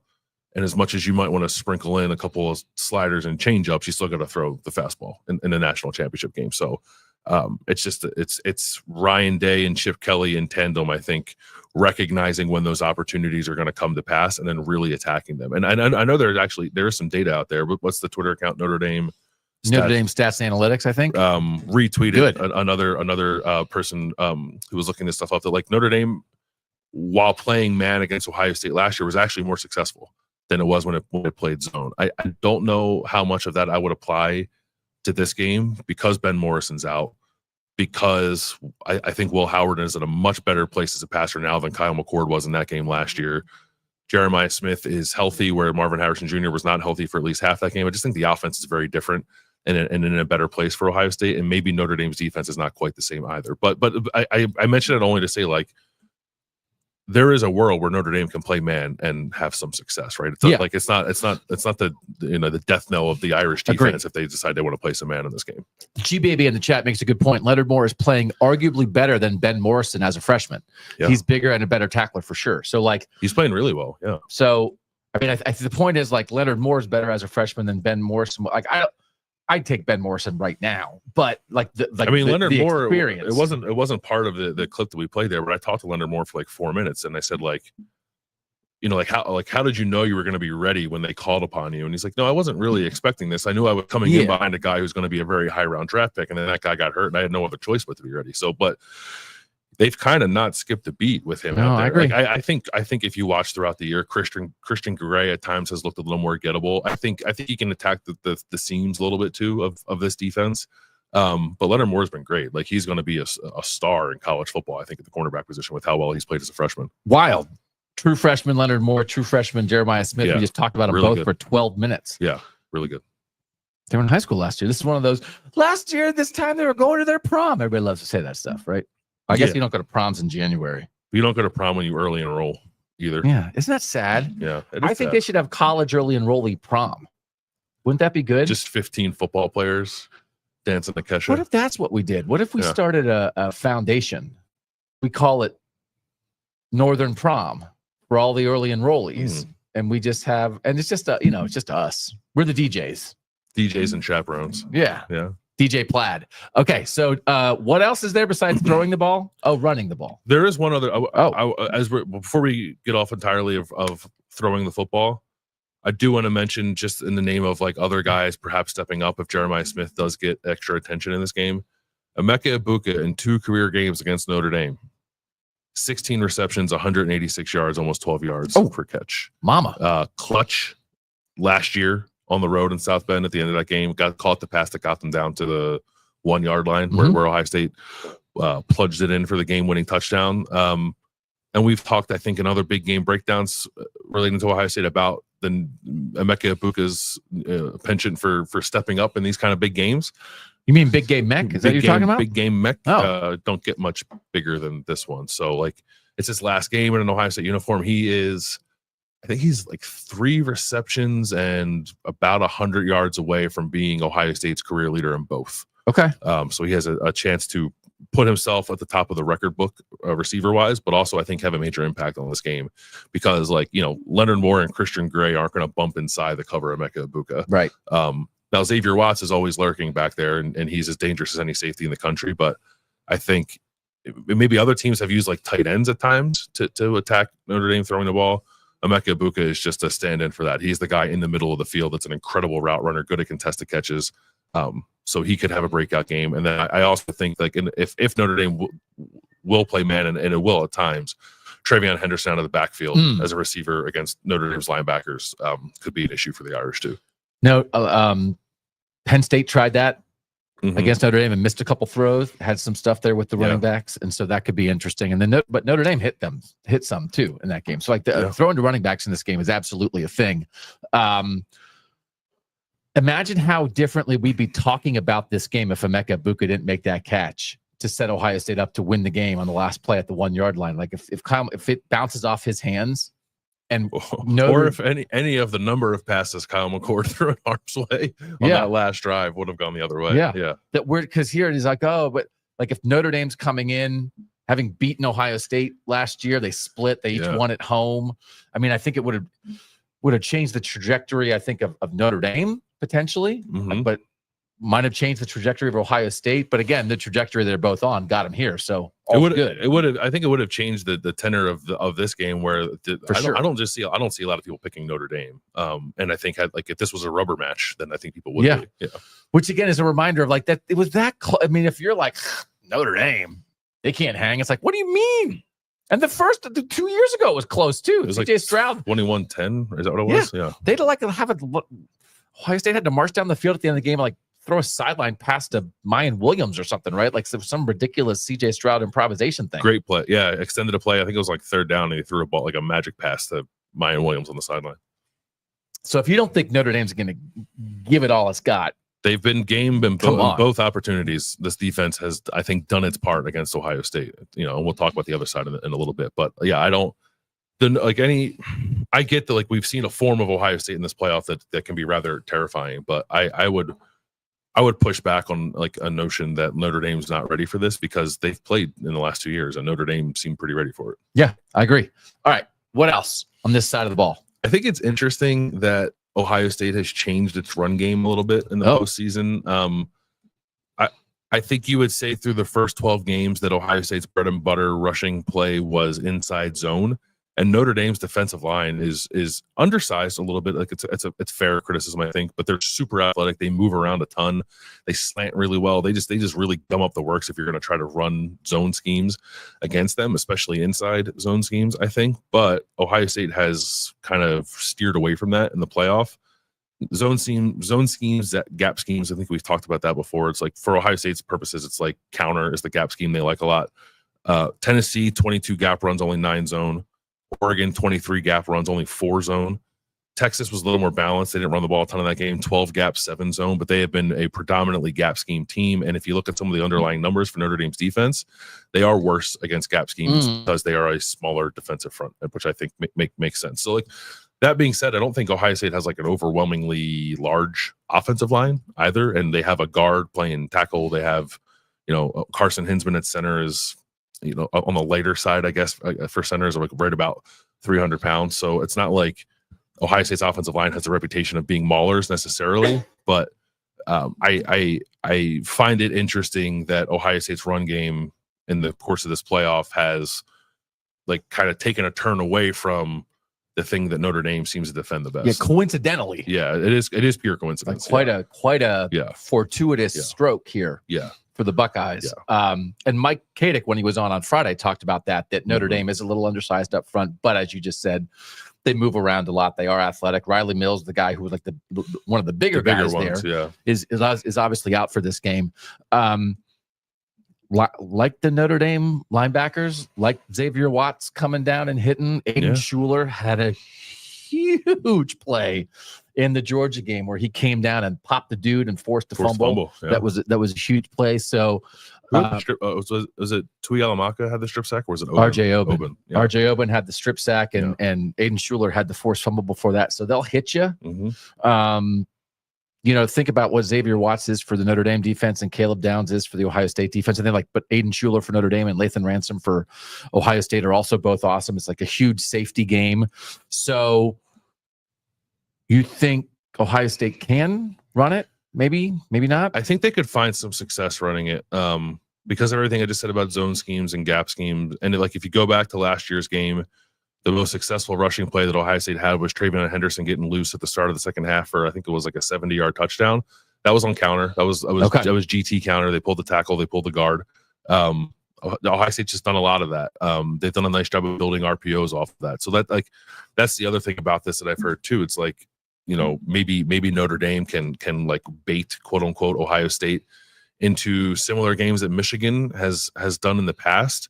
S2: And as much as you might want to sprinkle in a couple of sliders and change ups, you still got to throw the fastball in the national championship game. So it's just it's Ryan Day and Chip Kelly in tandem, I think, recognizing when those opportunities are going to come to pass and then really attacking them. And I know there's some data out there, but what's the Twitter account? Notre Dame
S1: Stats and Analytics, I think.
S2: Retweeted another person who was looking this stuff up that like Notre Dame, while playing man against Ohio State last year, was actually more successful than it was when it played zone. I don't know how much of that I would apply to this game because Ben Morrison's out, because I think Will Howard is in a much better place as a passer now than Kyle McCord was in that game last year. Jeremiah Smith is healthy where Marvin Harrison Jr. was not healthy for at least half that game. I just think the offense is very different and in a better place for Ohio State. And maybe Notre Dame's defense is not quite the same either. But I mentioned it only to say, like, there is a world where Notre Dame can play man and have some success, right? It's not like it's not the the death knell of the Irish defense if they decide they want to play some man in this game. G
S1: Baby in the chat makes a good point. Leonard Moore is playing arguably better than Ben Morrison as a freshman. Yeah. He's bigger and a better tackler for sure. So like
S2: he's playing really well. Yeah.
S1: So I mean, I think the point is like Leonard Moore is better as a freshman than Ben Morrison. Like I'd take Ben Morrison right now, but
S2: Leonard Moore,
S1: experience.
S2: It wasn't part of the clip that we played there, but I talked to Leonard Moore for like 4 minutes, and I said how did you know you were going to be ready when they called upon you? And he's like, no, I wasn't really expecting this. I knew I was coming in behind a guy who's going to be a very high round draft pick, and then that guy got hurt, and I had no other choice but to be ready. So, but they've kind of not skipped a beat with him out there. I agree. I think if you watch throughout the year, Christian Gray at times has looked a little more gettable. I think he can attack the seams a little bit too of this defense. But Leonard Moore's been great. Like he's going to be a star in college football, I think, at the cornerback position with how well he's played as a freshman.
S1: Wild. True freshman Leonard Moore, true freshman Jeremiah Smith. We just talked about them really both for 12 minutes.
S2: Yeah, really good.
S1: They were in high school last year. This is one of those. Last year, this time they were going to their prom. Everybody loves to say that stuff, right? I guess you don't go to proms in January.
S2: You don't go to prom when you early enroll either.
S1: Yeah, isn't that sad?
S2: Yeah,
S1: I think they should have college early enrollee prom. Wouldn't that be good?
S2: Just 15 football players dancing the Kesha.
S1: What if that's what we did? What if we started a foundation? We call it Northern Prom for all the early enrollees, and we just have, and it's just it's just us. We're the DJs
S2: and chaperones.
S1: Yeah. DJ Plaid. Okay, so what else is there besides throwing the ball? Oh, running the ball.
S2: There is one other. Before we get off entirely of throwing the football, I do want to mention, just in the name of like other guys perhaps stepping up, if Jeremiah Smith does get extra attention in this game, Emeka Egbuka in 2 career games against Notre Dame, 16 receptions, 186 yards, almost 12 yards per catch.
S1: Mama.
S2: Clutch last year on the road in South Bend at the end of that game, caught the pass that got them down to the 1 yard line where Ohio State plunged it in for the game-winning touchdown. And we've talked, I think, in other big game breakdowns relating to Ohio State about the Emeka Egbuka's penchant for stepping up in these kind of big games.
S1: You mean big game mech? Is that what you're talking about?
S2: Big game mech don't get much bigger than this one. So, like, it's his last game in an Ohio State uniform. I think he's like 3 receptions and about 100 yards away from being Ohio State's career leader in both.
S1: Okay.
S2: So he has a chance to put himself at the top of the record book receiver-wise, but also I think have a major impact on this game because, like, Leonard Moore and Christian Gray aren't going to bump inside the cover of Emeka Egbuka.
S1: Right.
S2: Now, Xavier Watts is always lurking back there, and he's as dangerous as any safety in the country, but I think maybe other teams have used like tight ends at times to attack Notre Dame throwing the ball. Emeka Egbuka is just a stand-in for that. He's the guy in the middle of the field that's an incredible route runner, good at contested catches. So he could have a breakout game. And then I also think, like, if Notre Dame will play man, and it will at times, Travion Henderson out of the backfield as a receiver against Notre Dame's linebackers could be an issue for the Irish too.
S1: No, Penn State tried that against Notre Dame and missed a couple throws, had some stuff there with the running backs, and so that could be interesting. And then, but Notre Dame hit some too in that game. So, like, throwing to running backs in this game is absolutely a thing. Imagine how differently we'd be talking about this game if Emeka Egbuka didn't make that catch to set Ohio State up to win the game on the last play at the 1 yard line. Like, if it bounces off his hands, and
S2: or if any of the number of passes Kyle McCord threw in harm's way on that last drive would have gone the other way. Yeah.
S1: That we're, because here it is like, oh, but like if Notre Dame's coming in, having beaten Ohio State last year, they split, they each won at home. I mean, I think it would have changed the trajectory, I think, of Notre Dame potentially, but might have changed the trajectory of Ohio State. But again, the trajectory they're both on got them here. So good.
S2: It would have. I think it would have changed the tenor of this game. Where I don't see a lot of people picking Notre Dame. And I think if this was a rubber match, then I think people would.
S1: Yeah.
S2: Be. Yeah.
S1: Which again is a reminder of like that. It was that close. I mean, if you're like Notre Dame, they can't hang. It's like, what do you mean? And the 2 years ago it was close too.
S2: It was
S1: CJ Stroud
S2: 21-10. Is that what it was? Yeah.
S1: They'd like to have Ohio State had to march down the field at the end of the game, like throw a sideline pass to Mayan Williams or something, right? Like some ridiculous CJ Stroud improvisation thing.
S2: Great play. Yeah. Extended a play. I think it was like 3rd down and he threw a ball, like a magic pass to Mayan Williams on the sideline.
S1: So if you don't think Notre Dame's going to give it all it's got,
S2: they've been gamed in both opportunities. This defense has, I think, done its part against Ohio State. And we'll talk about the other side in a little bit. But yeah, I get that, like, we've seen a form of Ohio State in this playoff that can be rather terrifying. But I would push back on like a notion that Notre Dame's not ready for this because they've played in the last 2 years and Notre Dame seemed pretty ready for it. Yeah,
S1: I agree. All right, what else on this side of the ball?
S2: I think it's interesting that Ohio State has changed its run game a little bit in the postseason. I think you would say through the first 12 games that Ohio State's bread and butter rushing play was inside zone, and Notre Dame's defensive line is undersized a little bit. Like it's fair criticism, I think, but they're super athletic. They move around a ton. They slant really well. They just really gum up the works if you're going to try to run zone schemes against them, especially inside zone schemes, I think. But Ohio State has kind of steered away from that in the playoff. Zone schemes, gap schemes, I think we've talked about that before. It's like, for Ohio State's purposes, it's like counter is the gap scheme they like a lot. Tennessee, 22 gap runs, only 9 zone. Oregon, 23 gap runs, only 4 zone. Texas was a little more balanced. They didn't run the ball a ton in that game, 12 gap, 7 zone, but they have been a predominantly gap scheme team. And if you look at some of the underlying numbers for Notre Dame's defense, they are worse against gap schemes because they are a smaller defensive front, which I think makes sense. So, like, that being said, I don't think Ohio State has like an overwhelmingly large offensive line either. And they have a guard playing tackle. They have, Carson Hinsman at center is, on the lighter side, I guess, for centers, like right about 300 pounds. So it's not like Ohio State's offensive line has a reputation of being maulers necessarily, but I find it interesting that Ohio State's run game in the course of this playoff has like kind of taken a turn away from the thing that Notre Dame seems to defend the best.
S1: Yeah, coincidentally.
S2: Yeah, it is pure coincidence.
S1: Like quite a fortuitous stroke here.
S2: Yeah.
S1: For the Buckeyes. Yeah. And Mike Kadick, when he was on Friday, talked about that Notre Dame is a little undersized up front, but as you just said, they move around a lot. They are athletic. Riley Mills, the guy who was like one of the bigger guys ones, there, is obviously out for this game. Like the Notre Dame linebackers, like Xavier Watts coming down and hitting. Aiden Schuler had a huge play in the Georgia game where he came down and popped the dude and forced a fumble. Yeah. That was a huge play. So
S2: was it Tui Alamaka had the strip sack, or was it
S1: RJ Oben? Yeah. RJ Oben had the strip sack, and Aiden Schuler had the forced fumble before that. So they'll hit you. Think about what Xavier Watts is for the Notre Dame defense and Caleb Downs is for the Ohio State defense. And then but Aiden Schuler for Notre Dame and Lathan Ransom for Ohio State are also both awesome. It's like a huge safety game. So you think Ohio State can run it? Maybe not.
S2: I think they could find some success running it because of everything I just said about zone schemes and gap schemes. And if you go back to last year's game, the most successful rushing play that Ohio State had was Travion Henderson getting loose at the start of the second half for, I think it was like a 70-yard touchdown. That was on counter. That was GT counter. They pulled the tackle. They pulled the guard. Ohio State's just done a lot of that. They've done a nice job of building RPOs off of that. So that's the other thing about this that I've heard too. It's like, maybe Notre Dame can like bait, quote unquote, Ohio State into similar games that Michigan has done in the past.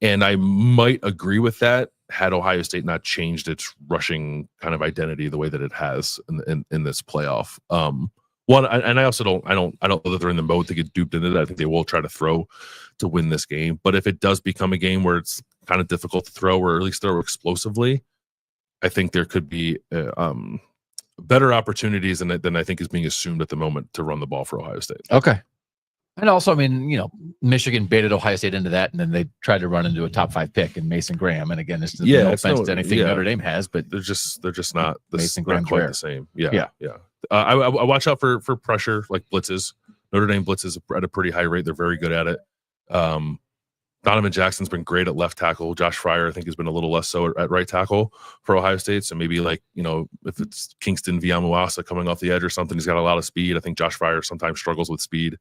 S2: And I might agree with that had Ohio State not changed its rushing kind of identity the way that it has in this playoff. And I also don't know that they're in the mode to get duped into that. I think they will try to throw to win this game. But if it does become a game where it's kind of difficult to throw, or at least throw explosively, I think there could be better opportunities than I think is being assumed at the moment to run the ball for Ohio State.
S1: Okay. And also, I mean, Michigan baited Ohio State into that, and then they tried to run into a top 5 pick in Mason Graham. And again, it's no offense to anything Notre Dame has, but
S2: they're just not
S1: Mason Graham
S2: quite the same. Yeah. I watch out for pressure, like blitzes. Notre Dame blitzes at a pretty high rate. They're very good at it. Donovan Jackson's been great at left tackle. Josh Fryer, I think, has been a little less so at right tackle for Ohio State. So maybe if it's Kingston Viamuasa coming off the edge or something, he's got a lot of speed. I think Josh Fryer sometimes struggles with speed.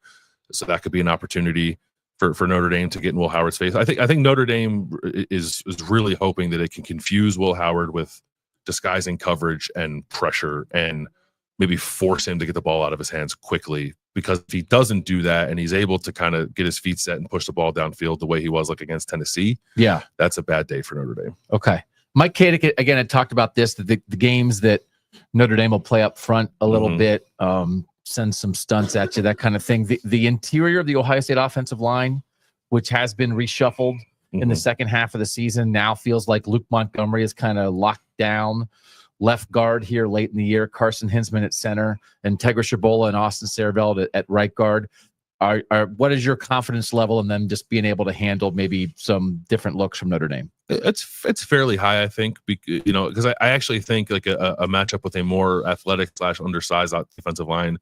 S2: So that could be an opportunity for Notre Dame to get in Will Howard's face. I think Notre Dame is really hoping that it can confuse Will Howard with disguising coverage and pressure and maybe force him to get the ball out of his hands quickly. Because if he doesn't do that and he's able to kind of get his feet set and push the ball downfield the way he was like against Tennessee, that's a bad day for Notre Dame.
S1: Okay. Mike Kadick, again, had talked about this, the games that Notre Dame will play up front a little bit, send some stunts at you, that kind of thing. The interior of the Ohio State offensive line, which has been reshuffled in the second half of the season, now feels like Luke Montgomery is kind of locked down. Left guard here late in the year, Carson Hinsman at center, and Tegra Shabola and Austin Sarabeld at right guard. What is your confidence level in them just being able to handle maybe some different looks from Notre Dame?
S2: It's fairly high, I think, because I actually think like a matchup with a more athletic / undersized defensive line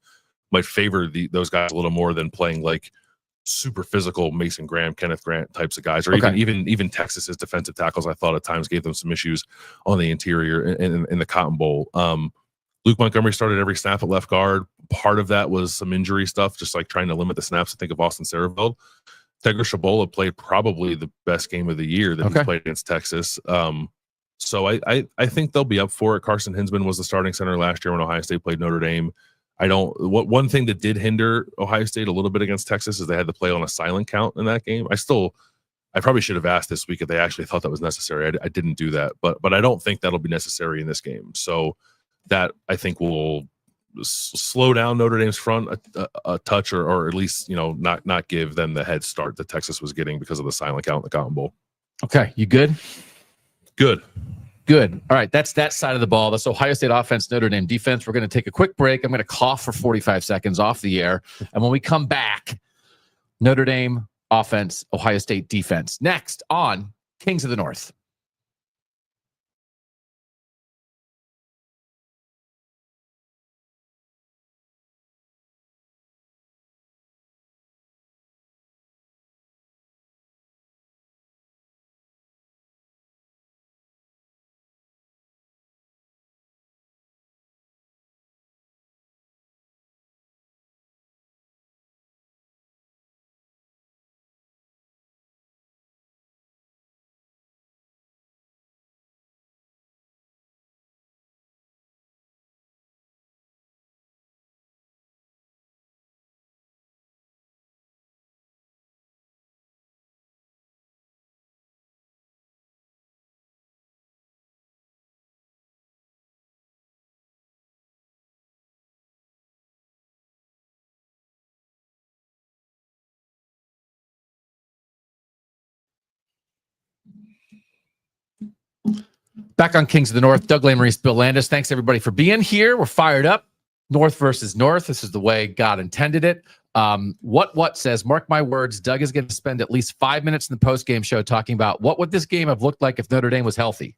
S2: might favor those guys a little more than playing like super physical Mason Graham, Kenneth Grant types of guys, or even Texas's defensive tackles. I thought at times gave them some issues on the interior in the Cotton Bowl. Luke Montgomery started every snap at left guard. Part of that was some injury stuff, just like trying to limit the snaps. I think of Austin Sarabeld. Tegra Shabola played probably the best game of the year that he's played against Texas. So I think they'll be up for it. Carson Hinsman was the starting center last year when Ohio State played Notre Dame. One thing that did hinder Ohio State a little bit against Texas is they had to play on a silent count in that game. I probably should have asked this week if they actually thought that was necessary. I didn't do that, but I don't think that'll be necessary in this game. So that I think will slow down Notre Dame's front a touch, or at least, not give them the head start that Texas was getting because of the silent count in the Cotton Bowl.
S1: Okay, you good?
S2: Good.
S1: All right, that's that side of the ball. That's Ohio State offense, Notre Dame defense. We're going to take a quick break. I'm going to cough for 45 seconds off the air. And when we come back, Notre Dame offense, Ohio State defense. Next on Kings of the North. Back on Kings of the North, Doug Lesmerises, Bill Landis. Thanks, everybody, for being here. We're fired up. North versus North. This is the way God intended it. What says, mark my words, Doug is going to spend at least 5 minutes in the post-game show talking about what would this game have looked like if Notre Dame was healthy.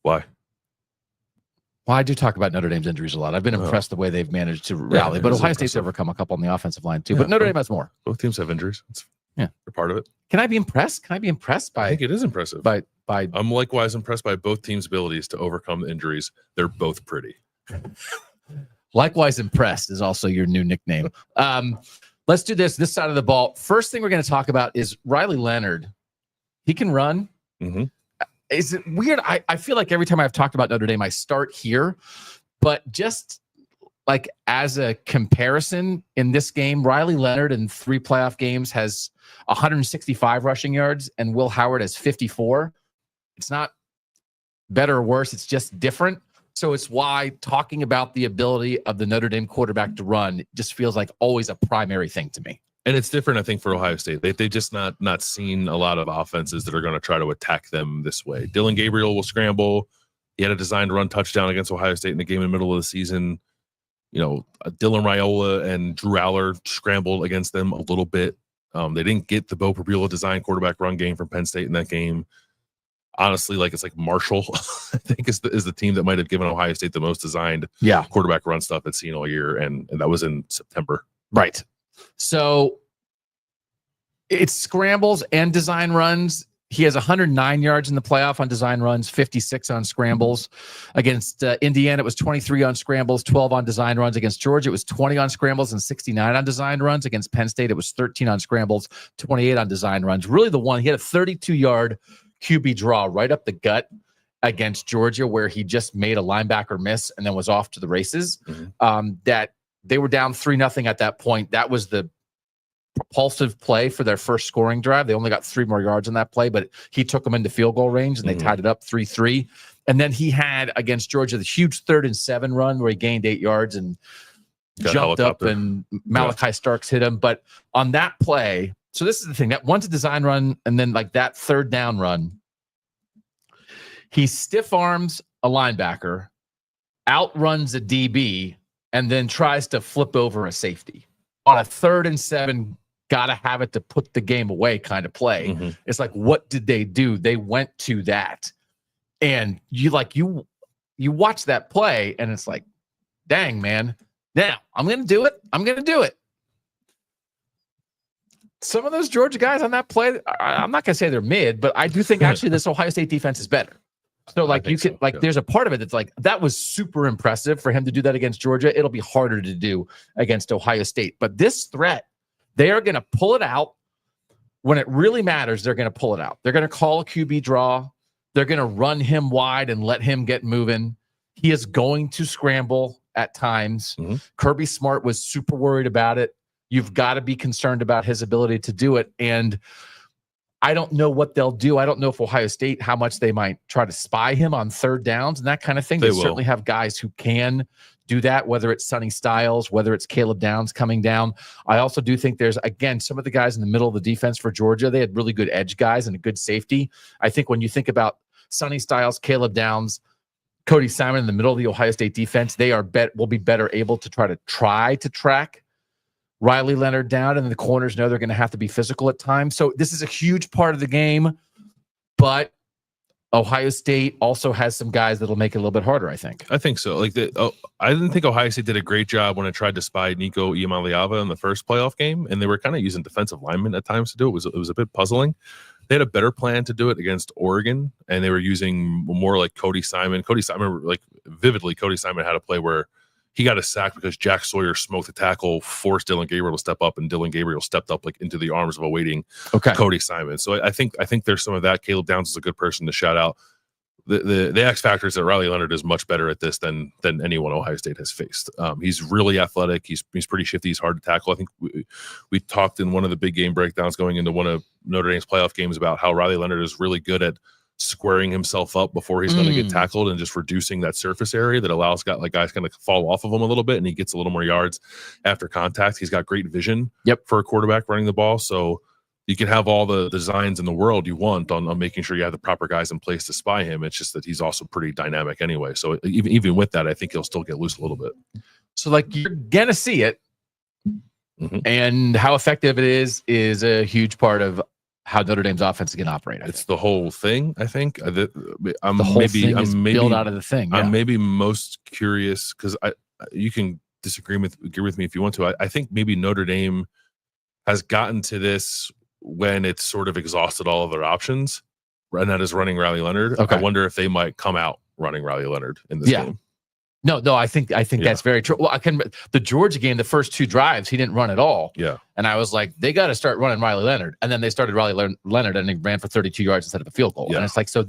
S2: Why?
S1: Well, I do talk about Notre Dame's injuries a lot. I've been impressed the way they've managed to rally. But Ohio State's overcome a couple on the offensive line, too. But Notre Dame has more.
S2: Both teams have injuries. They're part of it.
S1: Can I be impressed? Can I be impressed by?
S2: I think it is impressive.
S1: I'm
S2: likewise impressed by both teams' abilities to overcome injuries. They're both pretty.
S1: Likewise impressed is also your new nickname. Let's do this side of the ball. First thing we're going to talk about is Riley Leonard. He can run.
S2: Mm-hmm.
S1: Is it weird? I feel like every time I've talked about Notre Dame, I start here. But just like as a comparison in this game, Riley Leonard in 3 playoff games has 165 rushing yards and Will Howard has 54. It's not better or worse. It's just different. So it's why talking about the ability of the Notre Dame quarterback to run just feels like always a primary thing to me.
S2: And it's different, I think, for Ohio State. They've just not seen a lot of offenses that are going to try to attack them this way. Dylan Gabriel will scramble. He had a designed run touchdown against Ohio State in the game in the middle of the season. Dylan Raiola and Drew Aller scrambled against them a little bit. They didn't get the Bo Prabula design quarterback run game from Penn State in that game. Honestly, it's like Marshall, I think, is the team that might have given Ohio State the most designed quarterback run stuff it's seen all year, and that was in September.
S1: Right. So it's scrambles and design runs. He has 109 yards in the playoff on design runs, 56 on scrambles. Against Indiana, it was 23 on scrambles, 12 on design runs. Against Georgia, it was 20 on scrambles and 69 on design runs. Against Penn State, it was 13 on scrambles, 28 on design runs. Really the one, he had a 32-yard QB draw right up the gut against Georgia where he just made a linebacker miss and then was off to the races. Mm-hmm. That they were down 3-0 at that point. That was the propulsive play for their first scoring drive. They only got 3 more yards on that play, but he took them into field goal range and they tied it up 3-3. And then he had against Georgia the huge 3rd and 7 run where he gained 8 yards and jumped up and Malachi Starks hit him. But on that play, so this is the thing, that one's a design run and then like that 3rd down run, he stiff arms a linebacker, outruns a DB, and then tries to flip over a safety on a 3rd and 7. Gotta have it to put the game away kind of play. Mm-hmm. It's like, what did they do? They went to that, and you watch that play, and it's like, dang, man. Now I'm gonna do it. I'm gonna do it. Some of those Georgia guys on that play, I'm not gonna say they're mid, but I do think actually this Ohio State defense is better. So like you can there's a part of it that's like that was super impressive for him to do that against Georgia. It'll be harder to do against Ohio State. But this threat, they are going to pull it out when it really matters. They're going to pull it out. They're going to call a QB draw. They're going to run him wide and let him get moving. He is going to scramble at times. Mm-hmm. Kirby Smart was super worried about it. You've got to be concerned about his ability to do it. And I don't know what they'll do. I don't know if Ohio State, how much they might try to spy him on third downs and that kind of thing. They certainly have guys who can do that, whether it's Sonny Styles, whether it's Caleb Downs coming down. I also do think there's, again, some of the guys in the middle of the defense for Georgia, they had really good edge guys and a good safety. I think when you think about Sonny Styles, Caleb Downs, Cody Simon in the middle of the Ohio State defense, they will be better able to try to track Riley Leonard down, and the corners know they're going to have to be physical at times. So this is a huge part of the game, but Ohio State also has some guys that'll make it a little bit harder, I think.
S2: I think so. I didn't think Ohio State did a great job when it tried to spy Nico Iamaleava in the first playoff game, and they were kind of using defensive linemen at times to do it. It was a bit puzzling. They had a better plan to do it against Oregon, and they were using more like Cody Simon. Cody Simon, like vividly, Cody Simon had a play where he got a sack because Jack Sawyer smoked the tackle, forced Dylan Gabriel to step up, and Dylan Gabriel stepped up like into the arms of awaiting Cody Simon. So I think there's some of that. Caleb Downs is a good person to shout out. The X factor is that Riley Leonard is much better at this than anyone Ohio State has faced. He's really athletic. He's pretty shifty. He's hard to tackle. I think we talked in one of the big game breakdowns going into one of Notre Dame's playoff games about how Riley Leonard is really good at squaring himself up before he's going to get tackled and just reducing that surface area that allows guys kind of fall off of him a little bit, and he gets a little more yards after contact. He's got great vision for a quarterback running the ball. So you can have all the designs in the world you want on making sure you have the proper guys in place to spy him. It's just that he's also pretty dynamic anyway. So even with that, I think he'll still get loose a little bit.
S1: So you're going to see it. And how effective it is a huge part of how Notre Dame's offense is going to operate.
S2: It's the whole thing, I think. I'm
S1: maybe built out of the thing. Yeah.
S2: I'm maybe most curious because you can agree with me if you want to. I think maybe Notre Dame has gotten to this when it's sort of exhausted all of their options, and that is running Riley Leonard. I wonder if they might come out running Riley Leonard in this game.
S1: No, I think that's very true. Well, the Georgia game, the first two drives, he didn't run at all.
S2: Yeah.
S1: And I was like, they got to start running Riley Leonard. And then they started Riley Leonard and he ran for 32 yards instead of a field goal. Yeah. And it's like, so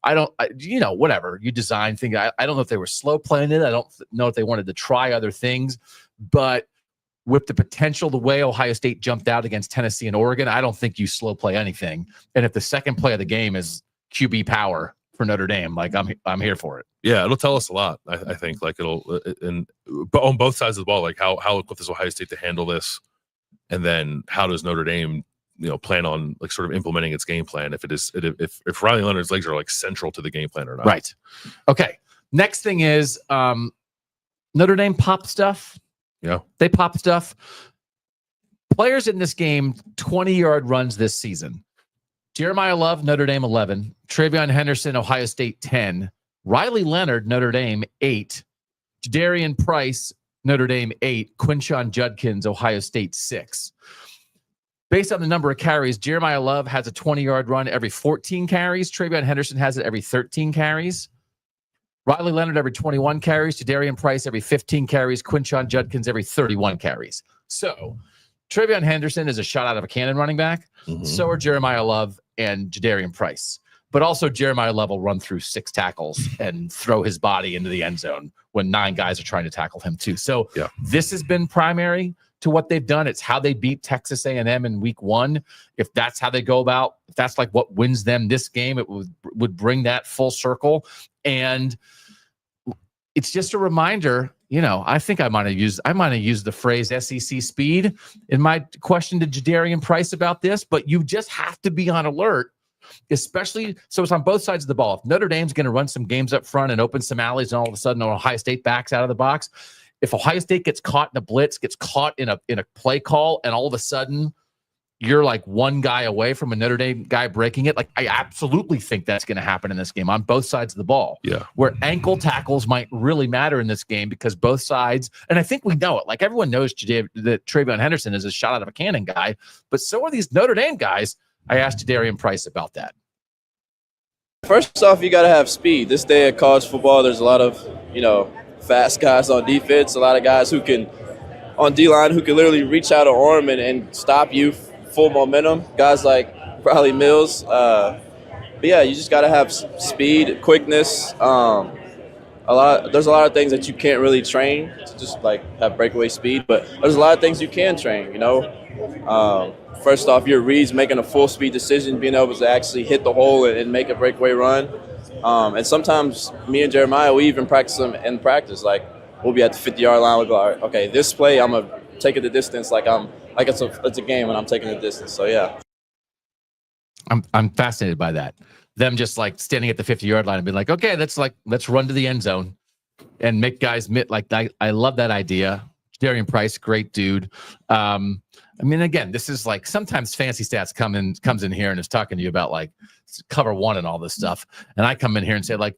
S1: whatever you design thing. I don't know if they were slow playing it. I don't know if they wanted to try other things, but with the potential, the way Ohio State jumped out against Tennessee and Oregon, I don't think you slow play anything. And if the second play of the game is QB power for Notre Dame, I'm here for it.
S2: Yeah, it'll tell us a lot. I think on both sides of the ball, how equipped is Ohio State to handle this, and then how does Notre Dame, plan on sort of implementing its game plan if Riley Leonard's legs are central to the game plan or not.
S1: Right. Okay. Next thing is Notre Dame pop stuff.
S2: Yeah,
S1: they pop stuff. Players in this game, 20-yard runs this season. Jeremiah Love, Notre Dame 11. Travion Henderson, Ohio State 10. Riley Leonard, Notre Dame 8. Jadarian Price, Notre Dame 8. Quinshon Judkins, Ohio State 6. Based on the number of carries, Jeremiah Love has a 20-yard run every 14 carries. Travion Henderson has it every 13 carries. Riley Leonard every 21 carries. Jadarian Price every 15 carries. Quinshon Judkins every 31 carries. So Travion Henderson is a shot out of a cannon running back. So are Jeremiah Love and Jadarian Price. But also Jeremiah Love will run through 6 tackles and throw his body into the end zone when 9 guys are trying to tackle him too. So this has been primary to what they've done. It's how they beat Texas A&M in week 1. If that's how they go about, if that's what wins them this game, it would bring that full circle. And it's just a reminder, I think I might have used the phrase SEC speed in my question to Jadarian Price about this, but you just have to be on alert, especially so it's on both sides of the ball. If Notre Dame's going to run some games up front and open some alleys and all of a sudden Ohio State backs out of the box, if Ohio State gets caught in a blitz, gets caught in a play call, and all of a sudden you're one guy away from a Notre Dame guy breaking it, I absolutely think that's going to happen in this game on both sides of the ball.
S2: Yeah.
S1: Where ankle tackles might really matter in this game because both sides, and I think we know it. Everyone knows that Travion Henderson is a shot out of a cannon guy, but so are these Notre Dame guys. I asked Jadarian Price about that.
S8: First off, you got to have speed. This day of college football, there's a lot of, fast guys on defense, a lot of guys who can, on D-line, who can literally reach out an arm and stop you full momentum. Guys like Riley Mills. But yeah, you just got to have speed, quickness. There's a lot of things that you can't really train to just have breakaway speed, but there's a lot of things you can train, First off, your reads, making a full speed decision, being able to actually hit the hole and make a breakaway run. And sometimes me and Jeremiah, we even practice them in practice. Like, we'll be at the 50-yard line. We'll go, all right, okay, this play, I'm going to take it the distance like it's a game and I'm taking the distance. So, yeah.
S1: I'm fascinated by that. Them just like standing at the 50-yard line and being like, okay, let's run to the end zone and make guys I love that idea. Darian Price, great dude. I mean, again, this is like sometimes Fancy Stats comes in here and is talking to you about like cover one and all this stuff. And I come in here and say like,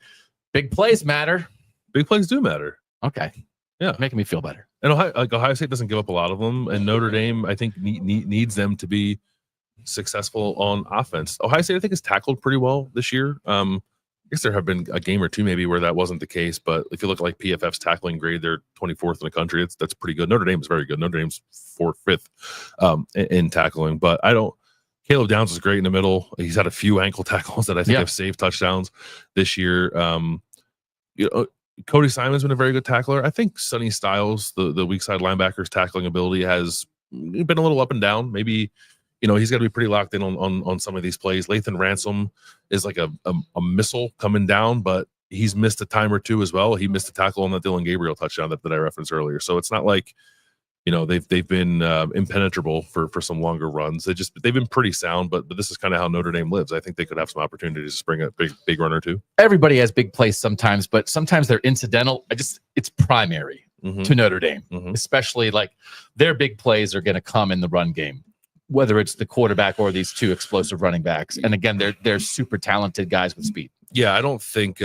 S1: big plays matter.
S2: Big plays do matter.
S1: Okay.
S2: Yeah.
S1: Making me feel better.
S2: And Ohio State doesn't give up a lot of them. And Notre Dame, I think, needs them to be successful on offense. Ohio State, I think, has tackled pretty well this year. I guess there have been a game or two maybe where that wasn't the case, but if you look at like PFF's tackling grade, they're 24th in the country. That's pretty good. Notre Dame is very good. Notre Dame's 4th, 5th in tackling, but Caleb Downs is great in the middle. He's had a few ankle tackles that I think have saved touchdowns this year. Cody Simon's been a very good tackler. I think Sonny Styles, the weak side linebacker's tackling ability has been a little up and down. Maybe he's got to be pretty locked in on some of these plays. Lathan Ransom is like a missile coming down, but he's missed a time or two as well. He missed a tackle on that Dylan Gabriel touchdown that I referenced earlier. So it's not like, they've been impenetrable for some longer runs. They've been pretty sound, but this is kind of how Notre Dame lives. I think they could have some opportunities to bring a big run or two.
S1: Everybody has big plays sometimes, but sometimes they're incidental. It's primary to Notre Dame, especially like their big plays are going to come in the run game, whether it's the quarterback or these two explosive running backs. And again, they're super talented guys with speed.
S2: Yeah, I don't think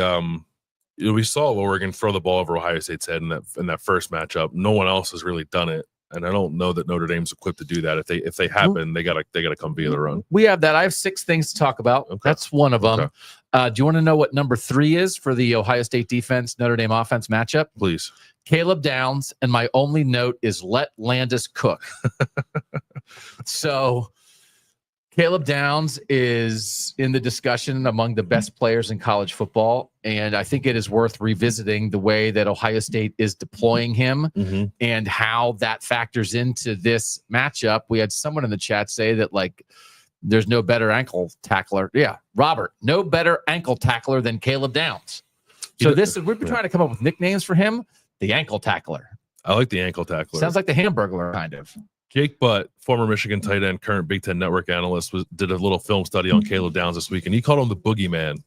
S2: we saw Oregon throw the ball over Ohio State's head in that first matchup. No one else has really done it, and I don't know that Notre Dame's equipped to do that. If they happen, they gotta come via the run.
S1: We have that. I have 6 things to talk about. Okay. That's one of them. Okay. Do you want to know what number 3 is for the Ohio State defense, Notre Dame offense matchup?
S2: Please.
S1: Caleb Downs, and my only note is let Landis cook. So Caleb Downs is in the discussion among the best players in college football, and I think it is worth revisiting the way that Ohio State is deploying him and how that factors into this matchup. We had someone in the chat say that like there's no better ankle tackler. Yeah, Robert, no better ankle tackler than Caleb Downs. So we've been trying to come up with nicknames for him. The ankle tackler.
S2: I like the ankle tackler.
S1: Sounds like the Hamburglar kind of.
S2: Jake Butt, former Michigan tight end, current Big Ten Network analyst, did a little film study on Caleb Downs this week, and he called him the boogeyman.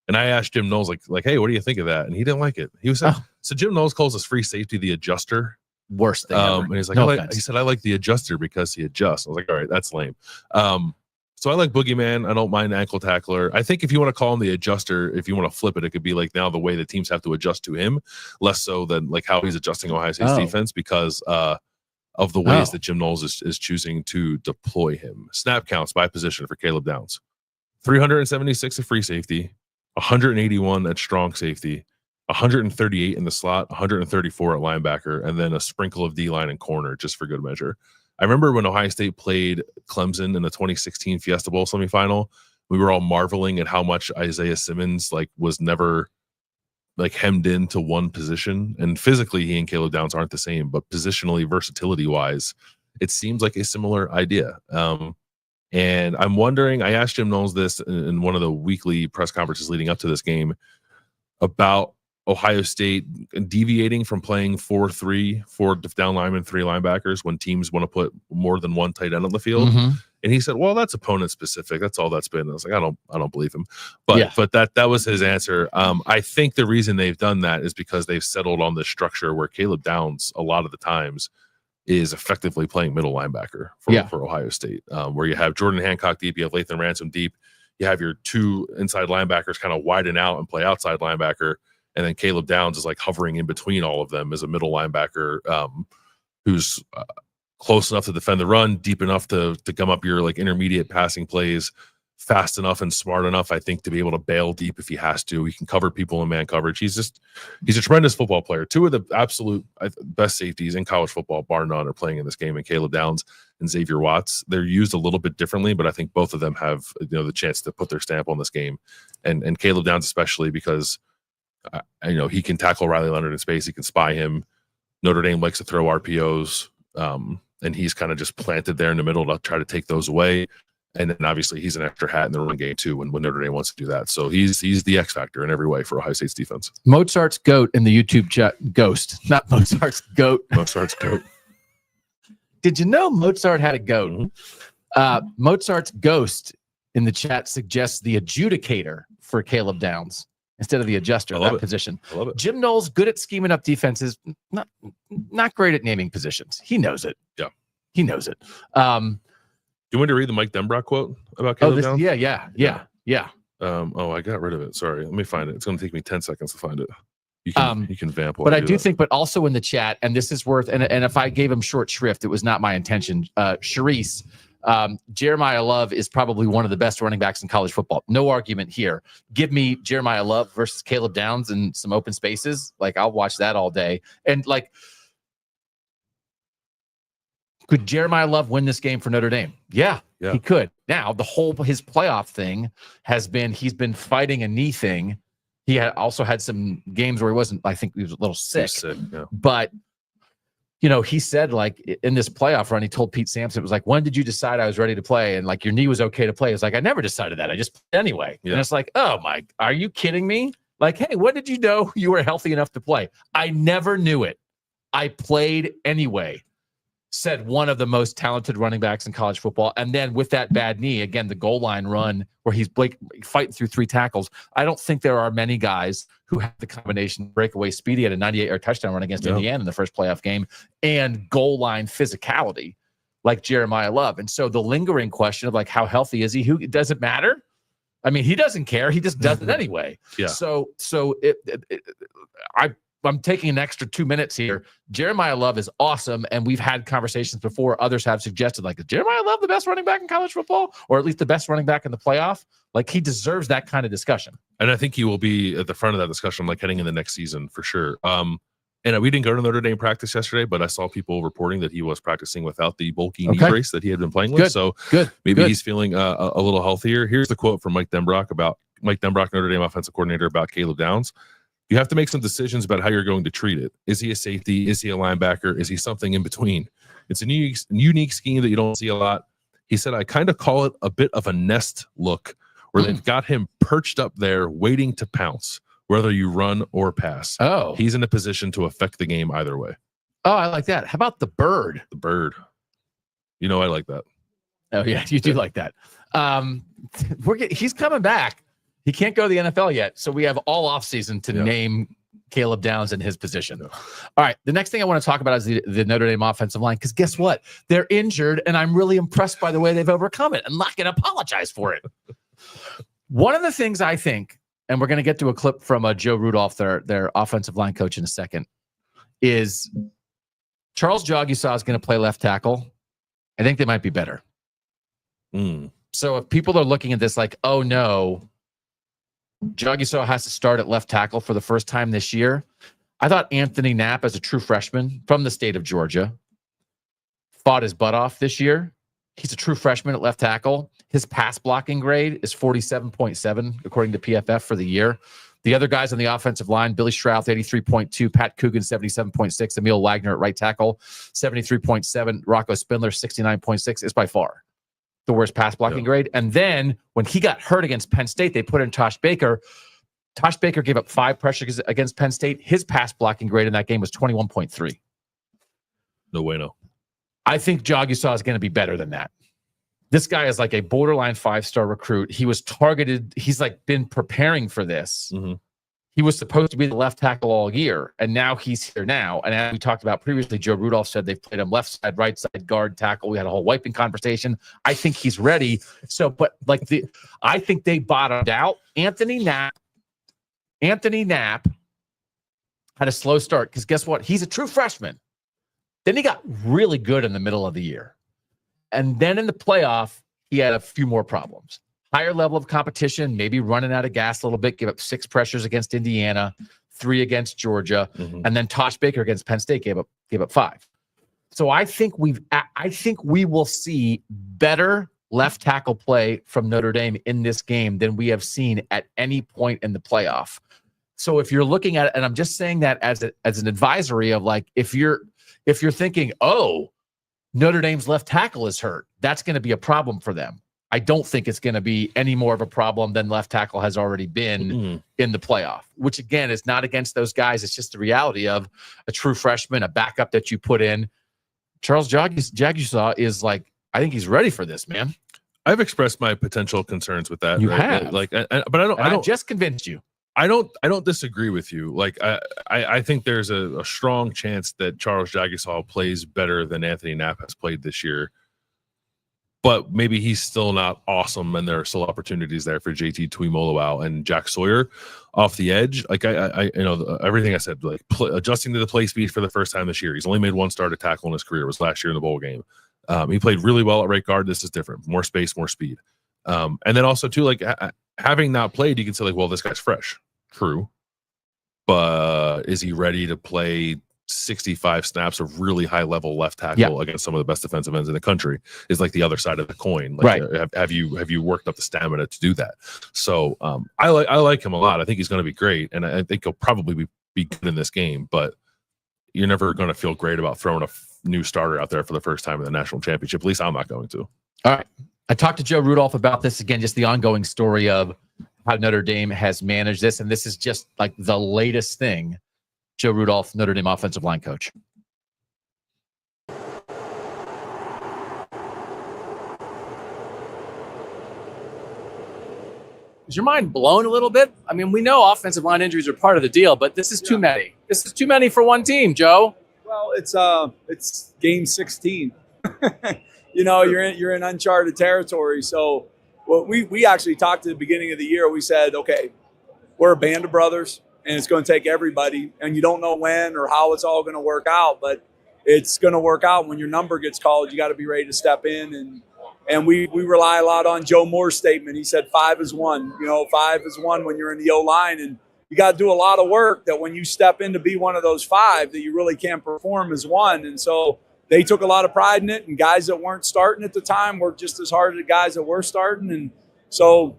S2: And I asked Jim Knowles, like, hey, what do you think of that? And he didn't like it. He was so Jim Knowles calls his free safety the adjuster.
S1: Worst thing ever.
S2: And he's like, he said, I like the adjuster because he adjusts. I was like, all right, that's lame. So I like boogeyman. I don't mind ankle tackler. I think if you want to call him the adjuster, if you want to flip it, it could be like now the way the teams have to adjust to him, less so than like how he's adjusting Ohio State's defense because of the ways that Jim Knowles is choosing to deploy him. Snap counts by position for Caleb Downs. 376 at free safety, 181 at strong safety, 138 in the slot, 134 at linebacker, and then a sprinkle of D-line and corner just for good measure. I remember when Ohio State played Clemson in the 2016 Fiesta Bowl semifinal, we were all marveling at how much Isaiah Simmons was never hemmed into one position. And physically, he and Caleb Downs aren't the same, but positionally, versatility wise, it seems like a similar idea. And I'm wondering, I asked Jim Knowles this in one of the weekly press conferences leading up to this game about Ohio State deviating from playing 4-3, 4 down linemen, 3 linebackers when teams want to put more than one tight end on the field. And he said, well, that's opponent specific. That's all that's been. I was like, I don't believe him. But that was his answer. I think the reason they've done that is because they've settled on this structure where Caleb Downs a lot of the times is effectively playing middle linebacker for Ohio State, where you have Jordan Hancock deep, you have Lathan Ransom deep, you have your 2 inside linebackers kind of widen out and play outside linebacker. And then Caleb Downs is like hovering in between all of them as a middle linebacker who's close enough to defend the run, deep enough to gum up your intermediate passing plays, fast enough and smart enough, I think, to be able to bail deep if he has to. He can cover people in man coverage. He's a tremendous football player. 2 of the absolute best safeties in college football, bar none, are playing in this game, and Caleb Downs and Xavier Watts. They're used a little bit differently, but I think both of them have the chance to put their stamp on this game. And Caleb Downs especially because he can tackle Riley Leonard in space. He can spy him. Notre Dame likes to throw RPOs. and he's kind of just planted there in the middle to try to take those away. And then obviously he's an extra hat in the run game too when Notre Dame wants to do that. So he's the X factor in every way for Ohio State's defense.
S1: Mozart's goat in the YouTube chat. Ghost, not Mozart's goat.
S2: Mozart's goat.
S1: Did you know Mozart had a goat?
S2: Mm-hmm.
S1: Mozart's ghost in the chat suggests the adjudicator for Caleb Downs instead of the adjuster in that position.
S2: I love it.
S1: Jim Knowles, good at scheming up defenses, not great at naming positions. He knows it.
S2: Yeah.
S1: He knows it.
S2: Do you want me to read the Mike Denbrock quote about Caleb Downs?
S1: Yeah.
S2: I got rid of it. Sorry. Let me find it. It's going to take me 10 seconds to find it. You can vamp.
S1: But I do think, but also in the chat, and this is worth, and if I gave him short shrift, it was not my intention. Charisse, Jeremiah Love is probably one of the best running backs in college football. No argument here. Give me Jeremiah Love versus Caleb Downs in some open spaces. Like, I'll watch that all day. And like, could Jeremiah Love win this game for Notre Dame? Yeah, he could. Now, his playoff thing has been, he's been fighting a knee thing. He also had some games where he wasn't, I think he was a little sick. But, he said, like, in this playoff run, he told Pete Sampson, it was like, when did you decide I was ready to play? And like, your knee was okay to play. It's like, I never decided that. I just played anyway. And it's like, oh my, are you kidding me? Like, hey, when did you know you were healthy enough to play? I never knew it. I played anyway. Said one of the most talented running backs in college football. And then with that bad knee, again, the goal line run where he's fighting through 3 tackles. I don't think there are many guys who have the combination breakaway speed. He had a 98-yard touchdown run against Indiana in the first playoff game and goal line physicality like Jeremiah Love. And so the lingering question of like, how healthy is he? Who does it matter? I mean, he doesn't care. He just does it anyway. So I'm taking an extra 2 minutes here. Jeremiah Love is awesome, and we've had conversations before. Others have suggested, like, is Jeremiah Love the best running back in college football, or at least the best running back in the playoff? Like, he deserves that kind of discussion.
S2: And I think he will be at the front of that discussion, like heading in the next season for sure. And we didn't go to Notre Dame practice yesterday, but I saw people reporting that he was practicing without the bulky knee brace that he had been playing with. So maybe he's feeling a little healthier. Here's the quote from Mike Denbrock, Notre Dame offensive coordinator, about Caleb Downs. You have to make some decisions about how you're going to treat it. Is he a safety? Is he a linebacker? Is he something in between? It's a unique scheme that you don't see a lot. He said, I kind of call it a bit of a nest look, where they've got him perched up there waiting to pounce, whether you run or pass.
S1: Oh.
S2: He's in a position to affect the game either way.
S1: Oh, I like that. How about the bird?
S2: The bird. I like that.
S1: Oh, yeah, you do like that. He's coming back. He can't go to the NFL yet, so we have all offseason to name Caleb Downs in his position. All right, the next thing I want to talk about is the Notre Dame offensive line, because guess what? They're injured, and I'm really impressed by the way they've overcome it. I'm not going to apologize for it. One of the things I think, and we're going to get to a clip from Joe Rudolph, their offensive line coach, in a second, is Charles Jagusaw is going to play left tackle. I think they might be better. So if people are looking at this like, oh, no, Jagusaw has to start at left tackle for the first time this year. I thought Anthony Knapp, as a true freshman from the state of Georgia, fought his butt off this year. He's a true freshman at left tackle. His pass blocking grade is 47.7, according to PFF, for the year. The other guys on the offensive line, Billy Strouth, 83.2, Pat Coogan, 77.6, Emil Wagner at right tackle, 73.7, Rocco Spindler, 69.6, is by far the worst pass blocking grade. And then when he got hurt against Penn State, they put in Tosh Baker. Tosh Baker gave up 5 pressures against Penn State. His pass blocking grade in that game was 21.3.
S2: No way, no.
S1: I think Jagusaw is going to be better than that. This guy is like a borderline 5-star recruit. He was targeted. He's like been preparing for this. He was supposed to be the left tackle all year, and now he's here now. And as we talked about previously, Joe Rudolph said they've played him left side, right side, guard, tackle. We had a whole wiping conversation. I think he's ready. So, but like I think they bottomed out. Anthony Knapp had a slow start because guess what? He's a true freshman. Then he got really good in the middle of the year. And then in the playoff, he had a few more problems. Higher level of competition, maybe running out of gas a little bit, gave up 6 pressures against Indiana, 3 against Georgia, and then Tosh Baker against Penn State gave up 5. So I think we will see better left tackle play from Notre Dame in this game than we have seen at any point in the playoff. So if you're looking at it, and I'm just saying that as an advisory of like, if you're thinking, oh, Notre Dame's left tackle is hurt. That's going to be a problem for them. I don't think it's going to be any more of a problem than left tackle has already been in the playoff, which again is not against those guys. It's just the reality of a true freshman, a backup that you put in. Charles Jagusaw is like, I think he's ready for this, man.
S2: I've expressed my potential concerns with that.
S1: You have,
S2: but I don't
S1: just convinced you.
S2: I don't disagree with you. Like I think there's a strong chance that Charles Jagusaw plays better than Anthony Knapp has played this year. But maybe he's still not awesome, and there are still opportunities there for JT Tuimoloau and Jack Sawyer off the edge. Like I everything I said, like adjusting to the play speed for the first time this year. He's only made one start at tackle in his career. It was last year in the bowl game. He played really well at right guard. This is different, more space, more speed. And then also too, like having not played, you can say like, well, this guy's fresh, true, but is he ready to play 65 snaps of really high level left tackle against some of the best defensive ends in the country? Is like the other side of the coin. Like,
S1: right.
S2: Have you worked up the stamina to do that? So I like him a lot. I think he's going to be great, and I think he'll probably be good in this game. But you're never going to feel great about throwing a new starter out there for the first time in the national championship. At least I'm not going to. All
S1: right. I talked to Joe Rudolph about this again, just the ongoing story of how Notre Dame has managed this, and this is just like the latest thing. Joe Rudolph, Notre Dame offensive line coach.
S9: Is your mind blown a little bit? I mean, we know offensive line injuries are part of the deal, but this is too many. This is too many for one team, Joe.
S10: Well, it's game 16. You know, you're in uncharted territory. So what we actually talked at the beginning of the year. We said, okay, we're a band of brothers, and it's going to take everybody, and you don't know when or how it's all going to work out, but it's going to work out. When your number gets called, you got to be ready to step in. And we rely a lot on Joe Moore's statement. He said 5 is 1. You know, 5 is 1 when you're in the O-line, and you got to do a lot of work that when you step in to be one of those 5 that you really can't perform as 1. And so they took a lot of pride in it, and guys that weren't starting at the time worked just as hard as the guys that were starting. And so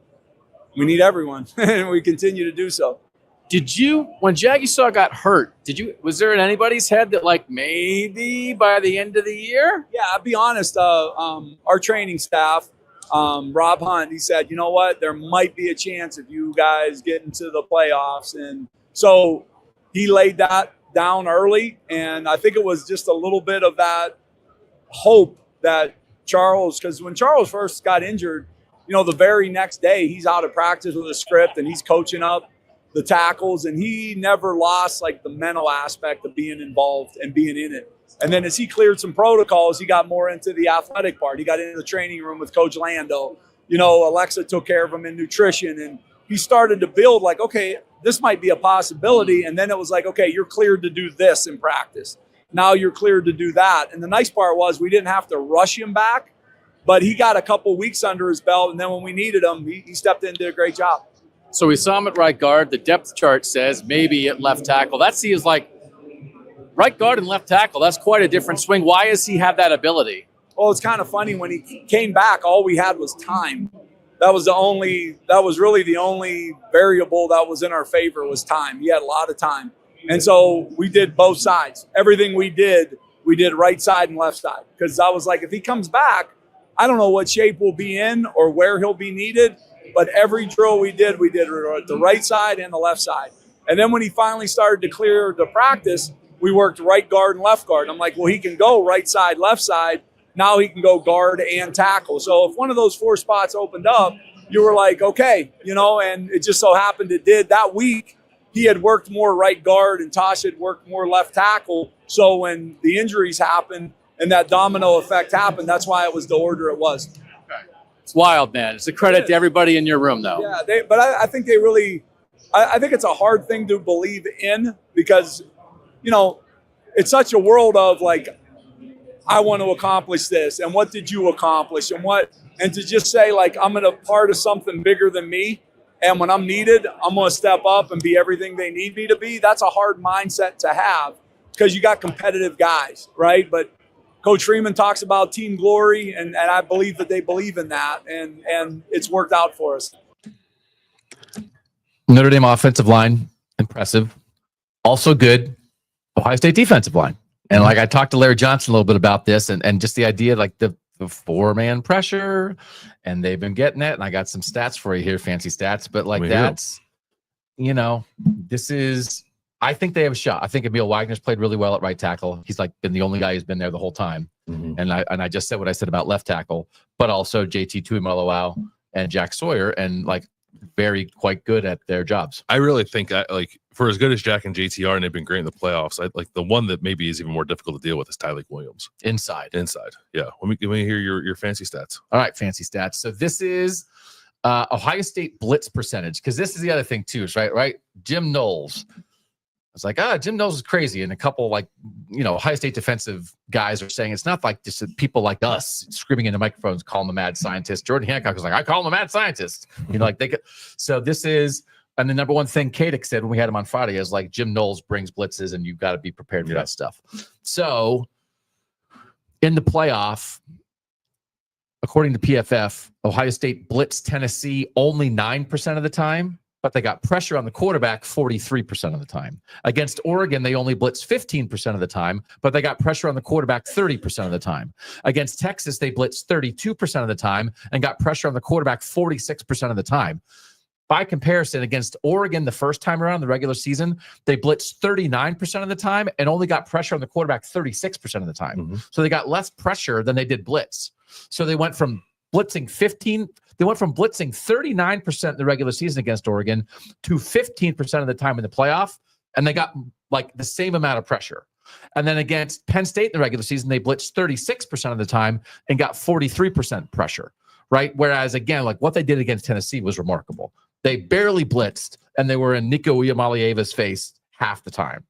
S10: we need everyone, and we continue to do so.
S9: Did you, when Jagusaw got hurt, was there in anybody's head that like maybe by the end of the year?
S10: Yeah, I'll be honest. Our training staff, Rob Hunt, he said, you know what, there might be a chance if you guys get into the playoffs. And so he laid that down early. And I think it was just a little bit of that hope that Charles, because when Charles first got injured, you know, the very next day he's out of practice with a script and he's coaching up the tackles, and he never lost like the mental aspect of being involved and being in it. And then as he cleared some protocols, he got more into the athletic part. He got into the training room with Coach Lando. You know, Alexa took care of him in nutrition, and he started to build like, okay, this might be a possibility. And then it was like, okay, you're cleared to do this in practice. Now you're cleared to do that. And the nice part was we didn't have to rush him back, but he got a couple weeks under his belt. And then when we needed him, he stepped in and did a great job.
S9: So we saw him at right guard. The depth chart says maybe at left tackle. That seems like right guard and left tackle. That's quite a different swing. Why does he have that ability?
S10: Well, it's kind of funny. When he came back, all we had was time. That was really the only variable that was in our favor was time. He had a lot of time. And so we did both sides. Everything we did right side and left side. Because I was like, if he comes back, I don't know what shape we'll be in or where he'll be needed. But every drill we did it at the right side and the left side. And then when he finally started to clear the practice, we worked right guard and left guard. I'm like, well, he can go right side, left side. Now he can go guard and tackle. So if one of those 4 spots opened up, you were like, okay, you know, and it just so happened it did. That week, he had worked more right guard and Tosh had worked more left tackle. So when the injuries happened and that domino effect happened, that's why it was the order it was.
S9: It's wild, man. It's a credit to everybody in your room, though.
S10: Yeah, but I think they really – I think it's a hard thing to believe in because, you know, it's such a world of like, I want to accomplish this, and what did you accomplish, and to just say like, I'm a part of something bigger than me, and when I'm needed, I'm going to step up and be everything they need me to be. That's a hard mindset to have because you got competitive guys, right? But Coach Freeman talks about team glory, and I believe that they believe in that, and it's worked out for us.
S1: Notre Dame offensive line, impressive. Also good. Ohio State defensive line, And like I talked to Larry Johnson a little bit about this and just the idea like the 4-man pressure, and they've been getting it. And I got some stats for you here, fancy stats, but like that's, you know, this is, I think they have a shot. I think Emil Wagner's played really well at right tackle. He's like been the only guy who's been there the whole time. And I just said what I said about left tackle, but also JT Tuimoloau and Jack Sawyer, and like quite good at their jobs. I really think like for as good as Jack and JT are, and they've been great in the playoffs, I like the one that maybe is even more difficult to deal with is Tyleik Williams. Inside. Yeah. Let me hear your fancy stats. All right, fancy stats. So this is Ohio State blitz percentage, because this is the other thing too, is right? Jim Knowles. It's like, Jim Knowles is crazy. And a couple like, you know, Ohio State defensive guys are saying it's not like just people like us screaming into microphones, calling the mad scientist. Jordan Hancock was like, I call him a mad scientist. You know, like they could. So this is, and the number one thing Kadek said when we had him on Friday is like, Jim Knowles brings blitzes and you've got to be prepared for that stuff. So in the playoff, according to PFF, Ohio State blitzed Tennessee only 9% of the time, but they got pressure on the quarterback 43% of the time. Against Oregon, they only blitzed 15% of the time, but they got pressure on the quarterback 30% of the time. Against Texas, they blitzed 32% of the time and got pressure on the quarterback 46% of the time. By comparison, against Oregon the first time around the regular season, they blitzed 39% of the time and only got pressure on the quarterback 36% of the time. So they got less pressure than they did blitz. So they went from blitzing 39% in the regular season against Oregon to 15% of the time in the playoff, and they got like the same amount of pressure. And then against Penn State in the regular season, they blitzed 36% of the time and got 43% pressure, right? Whereas again, like what they did against Tennessee was remarkable. They barely blitzed, and they were in Nico Iamalieva's face half the time.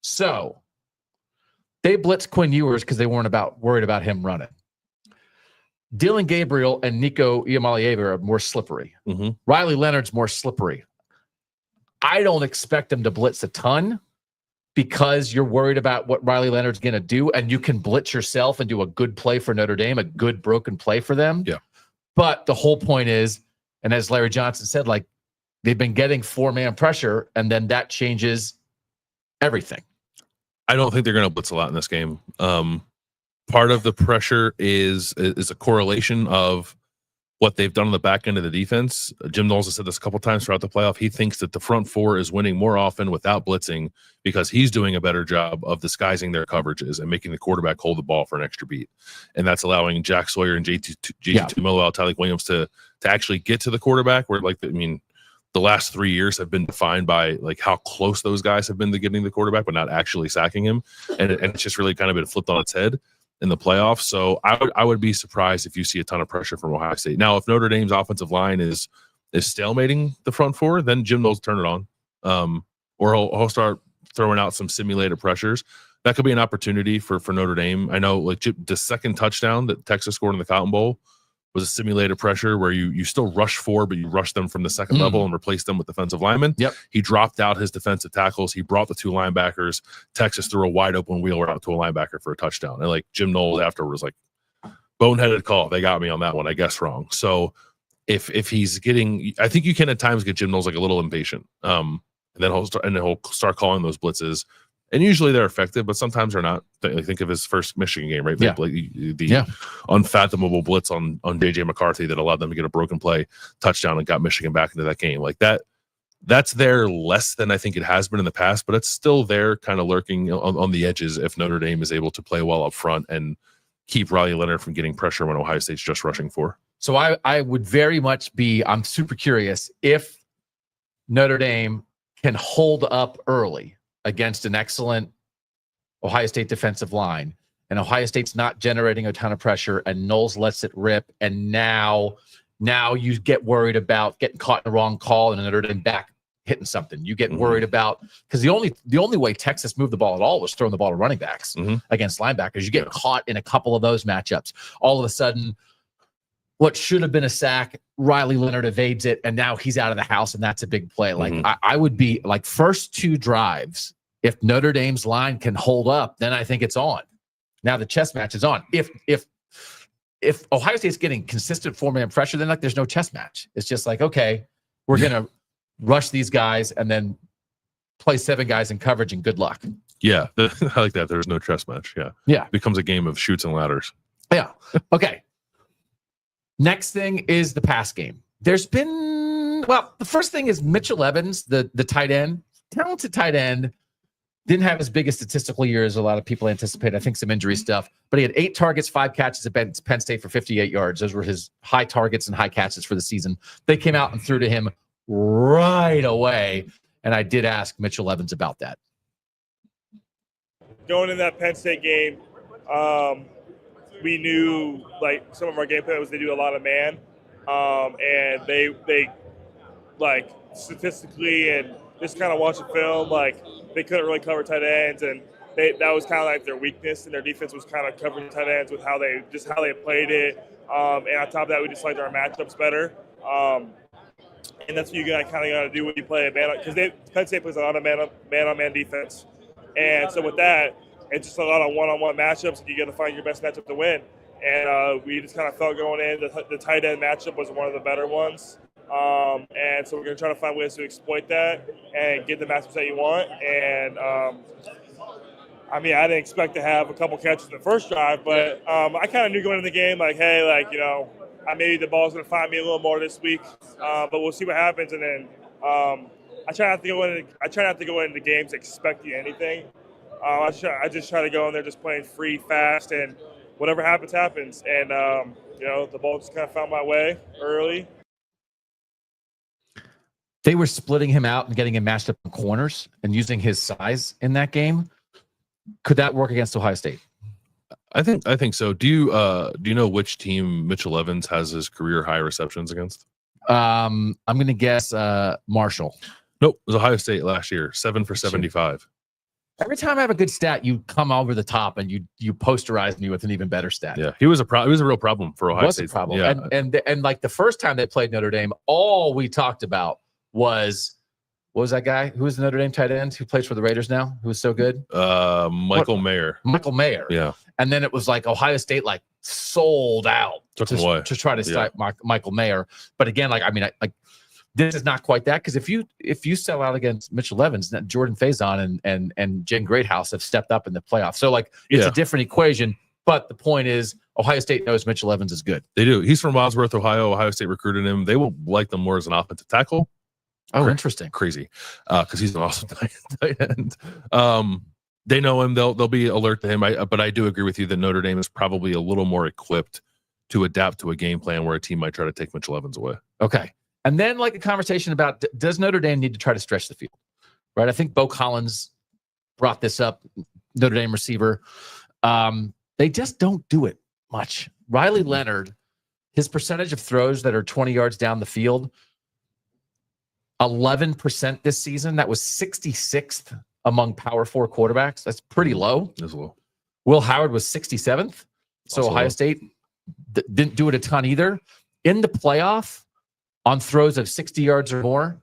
S1: So they blitzed Quinn Ewers because they weren't worried about him running. Dylan Gabriel and Nico Iamalieva are more slippery. Riley Leonard's more slippery. I don't expect them to blitz a ton because you're worried about what Riley Leonard's going to do, and you can blitz yourself and do a good play for Notre Dame, a good broken play for them. Yeah. But the whole point is, and as Larry Johnson said, like they've been getting 4-man pressure, and then that changes everything. I don't think they're going to blitz a lot in this game. Part of the pressure is a correlation of what they've done on the back end of the defense. Jim Knowles has said this a couple times throughout the playoff. He thinks that the front four is winning more often without blitzing because he's doing a better job of disguising their coverages and making the quarterback hold the ball for an extra beat. And that's allowing Jack Sawyer and JT Tuimoloau, Tyleik Williams to actually get to the quarterback, where the last 3 years have been defined by like how close those guys have been to getting the quarterback, but not actually sacking him. And it's just really kind of been flipped on its head in the playoffs. So I would be surprised if you see a ton of pressure from Ohio State. Now, if Notre Dame's offensive line is stalemating the front four, then Jim Knowles turn it on. Or he'll start throwing out some simulated pressures. That could be an opportunity for Notre Dame. I know like the second touchdown that Texas scored in the Cotton Bowl was a simulated pressure where you still rush 4, but you rush them from the second level and replace them with defensive linemen. Yep. He dropped out his defensive tackles. He brought the 2 linebackers. Texas threw a wide open wheel route to a linebacker for a touchdown. And like Jim Knowles afterwards was like, boneheaded call. They got me on that one. I guess wrong. So if he's getting, I think you can at times get Jim Knowles like a little impatient. And then he'll start calling those blitzes. And usually they're effective, but sometimes they're not. Think of his first Michigan game, right? The unfathomable blitz on J.J. McCarthy that allowed them to get a broken play touchdown and got Michigan back into that game. Like that's there less than I think it has been in the past, but it's still there kind of lurking on the edges if Notre Dame is able to play well up front and keep Riley Leonard from getting pressure when Ohio State's just rushing 4. So I would very much I'm super curious if Notre Dame can hold up early against an excellent Ohio State defensive line, and Ohio State's not generating a ton of pressure, and Knowles lets it rip, and now you get worried about getting caught in the wrong call and Notre Dame back hitting something. You get worried about, because the only way Texas moved the ball at all was throwing the ball to running backs against linebackers. You get caught in a couple of those matchups. All of a sudden, what should have been a sack, Riley Leonard evades it, and now he's out of the house, and that's a big play. Like I would be like first 2 drives. If Notre Dame's line can hold up, then I think it's on. Now the chess match is on. If Ohio State's getting consistent 4-man pressure, then like there's no chess match. It's just like, okay, we're gonna rush these guys and then play 7 guys in coverage and good luck.
S2: Yeah, I like that. There's no chess match. Yeah.
S1: Yeah.
S2: It becomes a game of shoots and ladders.
S1: Yeah. Okay. Next thing is the pass game. There's been, well, the first thing is Mitchell Evans, the tight end, talented tight end, didn't have as big a statistical year as a lot of people anticipate. I think some injury stuff, but he had 8 targets, 5 catches at Penn State for 58 yards. Those were his high targets and high catches for the season. They came out and threw to him right away. And I did ask Mitchell Evans about that.
S11: Going in that Penn State game, we knew like some of our game plan was they do a lot of man, and they like statistically and just kind of watching film, like they couldn't really cover tight ends, and that was kind of like their weakness, and their defense was kind of covering tight ends with how they played it, and on top of that, we just liked our matchups better. And that's what you kind of got to do when you play a man, because Penn State plays a lot of man-on-man defense. And so with that, it's just a lot of one-on-one matchups, and you got to find your best matchup to win. And we just kind of felt going in, the tight end matchup was one of the better ones. And so we're going to try to find ways to exploit that and get the matchups that you want. And, I mean, I didn't expect to have a couple catches in the first drive, but I kind of knew going into the game, like, hey, like, you know, maybe the ball's going to find me a little more this week, but we'll see what happens. And then I try not to go into games expecting anything. I just try to go in there just playing free, fast, and whatever happens, happens. And, you know, the ball just kind of found my way early.
S1: They were splitting him out and getting him matched up in corners and using his size in that game. Could that work against Ohio State?
S2: I think so. Do you know which team Mitchell Evans has his career high receptions against?
S1: I'm going to guess Marshall.
S2: Nope, it was Ohio State last year, 7 for 75.
S1: Every time I have a good stat, you come over the top and you posterize me with an even better stat.
S2: Yeah, he was a real problem for Ohio State.
S1: A problem.
S2: Yeah.
S1: And like the first time they played Notre Dame, all we talked about was, what was that guy? Who was the Notre Dame tight end who plays for the Raiders now? Who was so good?
S2: Michael Mayer.
S1: Michael Mayer.
S2: Yeah.
S1: And then it was like Ohio State like sold out to try to stop Michael Mayer. But again, like, I mean, like this is not quite that, because if you sell out against Mitchell Evans, then Jordan Faison and Jen Greathouse have stepped up in the playoffs. So like it's a different equation. But the point is, Ohio State knows Mitchell Evans is good.
S2: They do. He's from Wadsworth, Ohio. Ohio State recruited him. They will like them more as an offensive tackle.
S1: Oh, interesting.
S2: Crazy. Because he's an awesome tight end. They know him. They'll be alert to him. But I do agree with you that Notre Dame is probably a little more equipped to adapt to a game plan where a team might try to take Mitchell Evans away.
S1: Okay. And then like a conversation about, does Notre Dame need to try to stretch the field? Right. I think Bo Collins brought this up, Notre Dame receiver. They just don't do it much. Riley Leonard, his percentage of throws that are 20 yards down the field, 11% this season. That was 66th among Power 4 quarterbacks. That's pretty low.
S2: As well.
S1: Will Howard was 67th. So
S2: Also
S1: Ohio
S2: low.
S1: State didn't do it a ton either. In the playoff, on throws of 60 yards or more,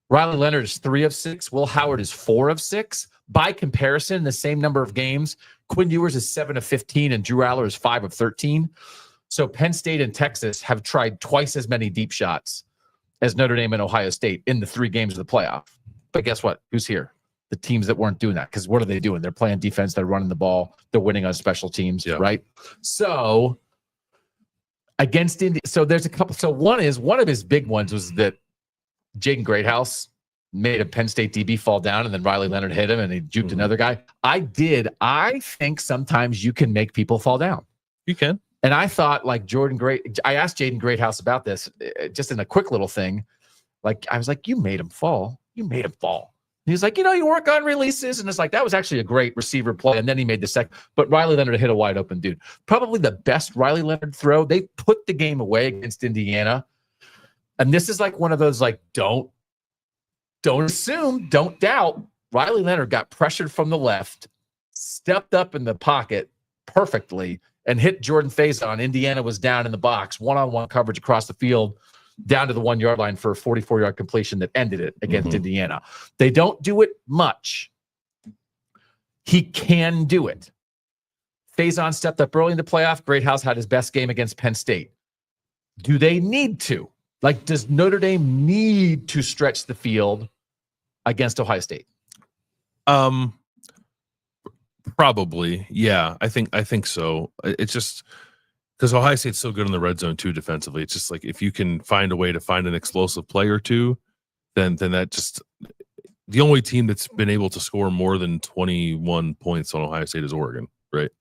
S1: Riley Leonard is 3 of 6. Will Howard is 4 of 6. By comparison, the same number of games, Quinn Ewers is 7 of 15 and Drew Aller is 5 of 13. So Penn State and Texas have tried twice as many deep shots as Notre Dame and Ohio State in the 3 games of the playoff. But guess what? Who's here? The teams that weren't doing that. Because what are they doing? They're playing defense. They're running the ball. They're winning on special teams, right? So against Indy, so there's a couple. So one of his big ones was that Jaden Greathouse made a Penn State DB fall down, and then Riley Leonard hit him, and he juked another guy. I think sometimes you can make people fall down.
S2: You can.
S1: And I thought, like I asked Jaden Greathouse about this, just in a quick little thing. Like, I was like, you made him fall. You made him fall. And he's like, you work on releases. And it's like, that was actually a great receiver play. And then he made the second. But Riley Leonard hit a wide open dude. Probably the best Riley Leonard throw. They put the game away against Indiana. And this is like one of those, like, don't assume, don't doubt. Riley Leonard got pressured from the left, stepped up in the pocket perfectly, and hit Jordan Faison. Indiana was down in the box, one-on-one coverage across the field, down to the 1 yard line for a 44-yard completion that ended it against Indiana. They don't do it much. He can do it. Faison stepped up early in the playoff. Greathouse had his best game against Penn State. Do they need to? Like, does Notre Dame need to stretch the field against Ohio State?
S2: Probably, yeah. I think so. It's just because Ohio State's so good in the red zone too defensively. It's just like if you can find a way to find an explosive play or two, then that just the only team that's been able to score more than 21 points on Ohio State is Oregon, right?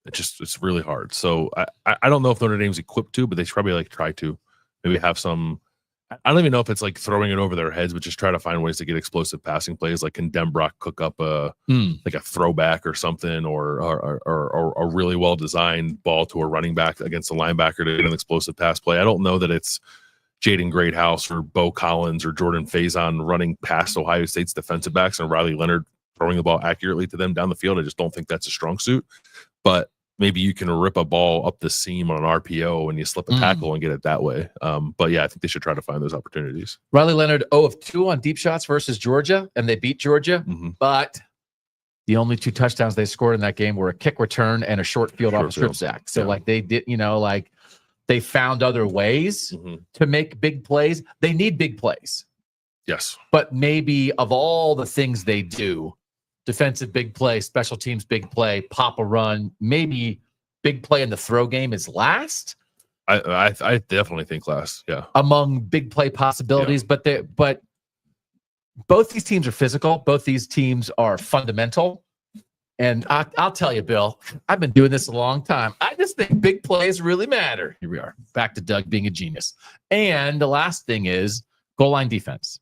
S2: It's really hard. So I don't know if Notre Dame's equipped to, but they should probably like try to maybe have some. I don't even know if it's like throwing it over their heads, but just try to find ways to get explosive passing plays. Like can Denbrock cook up like a throwback or something, or a really well designed ball to a running back against a linebacker to get an explosive pass play. I don't know that it's Jaden Greathouse or Bo Collins or Jordan Faison running past Ohio State's defensive backs and Riley Leonard throwing the ball accurately to them down the field. I just don't think that's a strong suit. But maybe you can rip a ball up the seam on an RPO and you slip a tackle and get it that way. But yeah, I think they should try to find those opportunities.
S1: Riley Leonard 0 of 2 on deep shots versus Georgia, and they beat Georgia. But the only 2 touchdowns they scored in that game were a kick return and a short field off a strip sack. So like they did, like they found other ways to make big plays. They need big plays.
S2: Yes.
S1: But maybe of all the things they do, defensive big play, special teams big play, pop a run, maybe big play in the throw game is last.
S2: I definitely think last, yeah.
S1: Among big play possibilities, but both these teams are physical. Both these teams are fundamental. And I'll tell you, Bill, I've been doing this a long time. I just think big plays really matter. Here we are, back to Doug being a genius. And the last thing is goal line defense.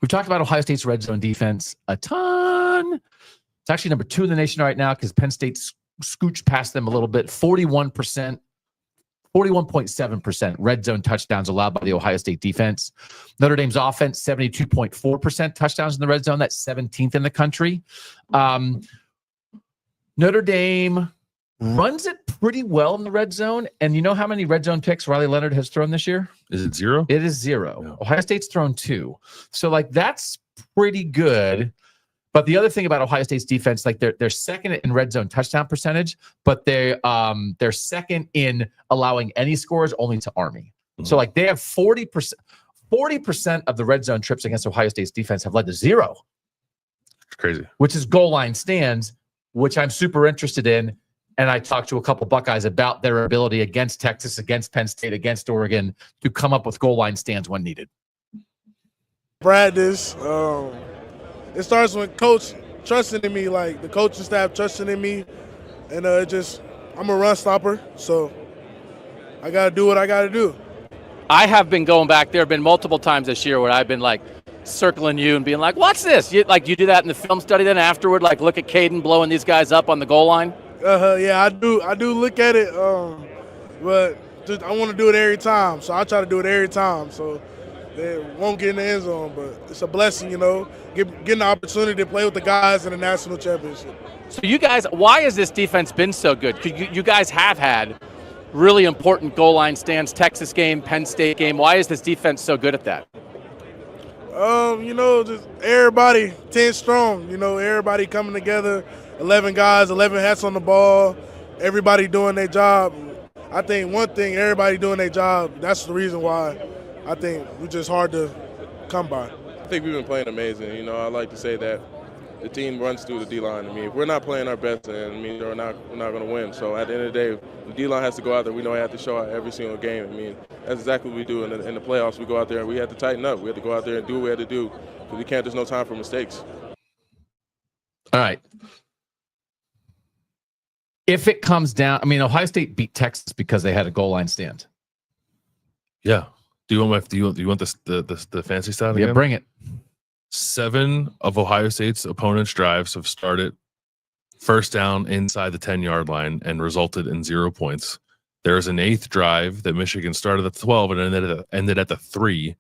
S1: We've talked about Ohio State's red zone defense a ton. It's actually number 2 in the nation right now because Penn State scooched past them a little bit. 41.7% red zone touchdowns allowed by the Ohio State defense. Notre Dame's offense, 72.4% touchdowns in the red zone. That's 17th in the country. Notre Dame runs it pretty well in the red zone. And you know how many red zone picks Riley Leonard has thrown this year?
S2: Is it 0?
S1: It is 0.
S2: Yeah.
S1: Ohio State's thrown 2. So like that's pretty good. But the other thing about Ohio State's defense, like they're second in red zone touchdown percentage, but they're second in allowing any scores only to Army. So like they have 40% of the red zone trips against Ohio State's defense have led to 0.
S2: It's crazy.
S1: Which is goal line stands, which I'm super interested in. And I talked to a couple Buckeyes about their ability against Texas, against Penn State, against Oregon to come up with goal line stands when needed.
S12: Practice. It starts with coach trusting in me, like the coaching staff trusting in me. And I'm a run stopper, so I got to do what I got to do.
S9: I have been going back. There have been multiple times this year where I've been like circling you and being like, what's this? You do that in the film study then afterward, like look at Caden blowing these guys up on the goal line?
S12: Yeah, I do look at it, but I want to do it every time, so I try to do it every time. So they won't get in the end zone, but it's a blessing, getting the opportunity to play with the guys in the national championship.
S9: So you guys, why has this defense been so good? You guys have had really important goal line stands, Texas game, Penn State game. Why is this defense so good at that?
S12: Just everybody 10 strong, everybody coming together. 11 guys, 11 hats on the ball, everybody doing their job. I think one thing, everybody doing their job, that's the reason why I think we're just hard to come by.
S13: I think we've been playing amazing. I like to say that the team runs through the D-line. If we're not playing our best, then we're not going to win. So at the end of the day, the D-line has to go out there. We know we have to show out every single game. That's exactly what we do in the playoffs. We go out there and we have to tighten up. We have to go out there and do what we have to do because there's no time for mistakes.
S1: All right. If it comes down, Ohio State beat Texas because they had a goal line stand.
S2: Yeah. Do you want the fancy stat again?
S1: Yeah, bring it.
S2: 7 of Ohio State's opponents' drives have started first down inside the 10-yard line and resulted in 0 points. There's an 8th drive that Michigan started at the 12 and ended at the 3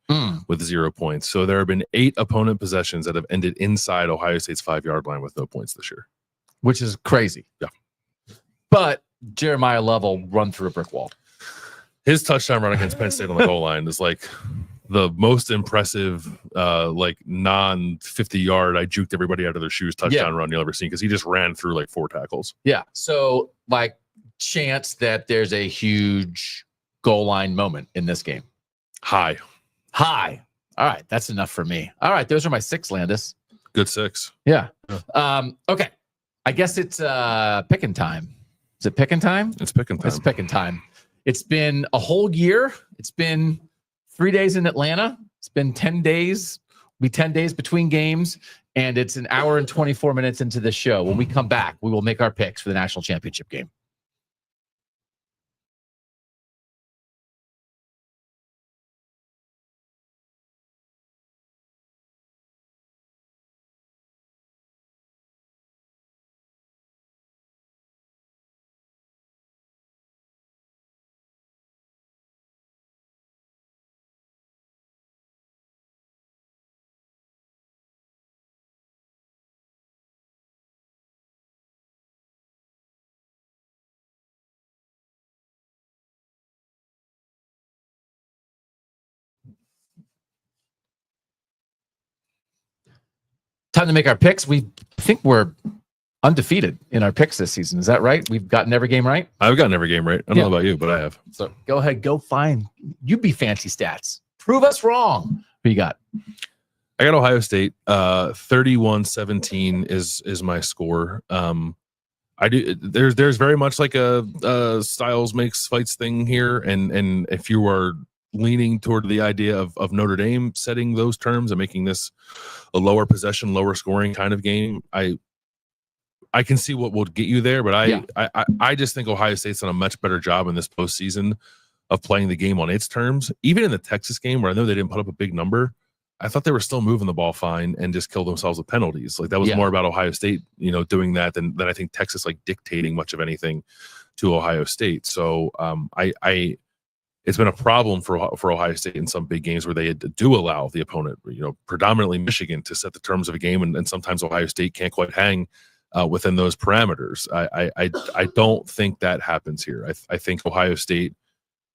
S2: with 0 points. So there have been 8 opponent possessions that have ended inside Ohio State's 5-yard line with no points this year,
S1: which is crazy.
S2: Yeah.
S1: But Jeremiah Lovell run through a brick wall.
S2: His touchdown run against Penn State on the goal line is like the most impressive, non-50-yard, I juked everybody out of their shoes touchdown run you'll ever seen because he just ran through like 4 tackles.
S1: Yeah. So, chance that there's a huge goal line moment in this game.
S2: High.
S1: All right. That's enough for me. All right. Those are my 6, Landis.
S2: Good 6.
S1: Yeah. Okay. I guess it's picking time. Is it picking time?
S2: It's picking time.
S1: It's picking time. It's been a whole year. It's been 3 days in Atlanta. It's been 10 days. Be 10 days between games, and it's an hour and 24 minutes into the show. When we come back, we will make our picks for the national championship game. Time to make our picks. I think we're undefeated in our picks this season. Is that right? We've gotten every game right?
S2: I've gotten every game right. I don't know about you, but I have.
S1: So go ahead, go find. You be fancy stats. Prove us wrong. Who you got?
S2: I got Ohio State. 31-17 is my score. I do. There's very much like a styles makes fights thing here, and if you are leaning toward the idea of Notre Dame setting those terms and making this a lower possession, lower scoring kind of game, I can see what will get you there, but I just think Ohio State's done a much better job in this postseason of playing the game on its terms. Even in the Texas game, where I know they didn't put up a big number, I thought they were still moving the ball fine and just killed themselves with penalties. Like that was more about Ohio State, doing that than I think Texas like dictating much of anything to Ohio State. So it's been a problem for Ohio State in some big games where they do allow the opponent, predominantly Michigan, to set the terms of a game, and sometimes Ohio State can't quite hang within those parameters. I don't think that happens here. I think Ohio State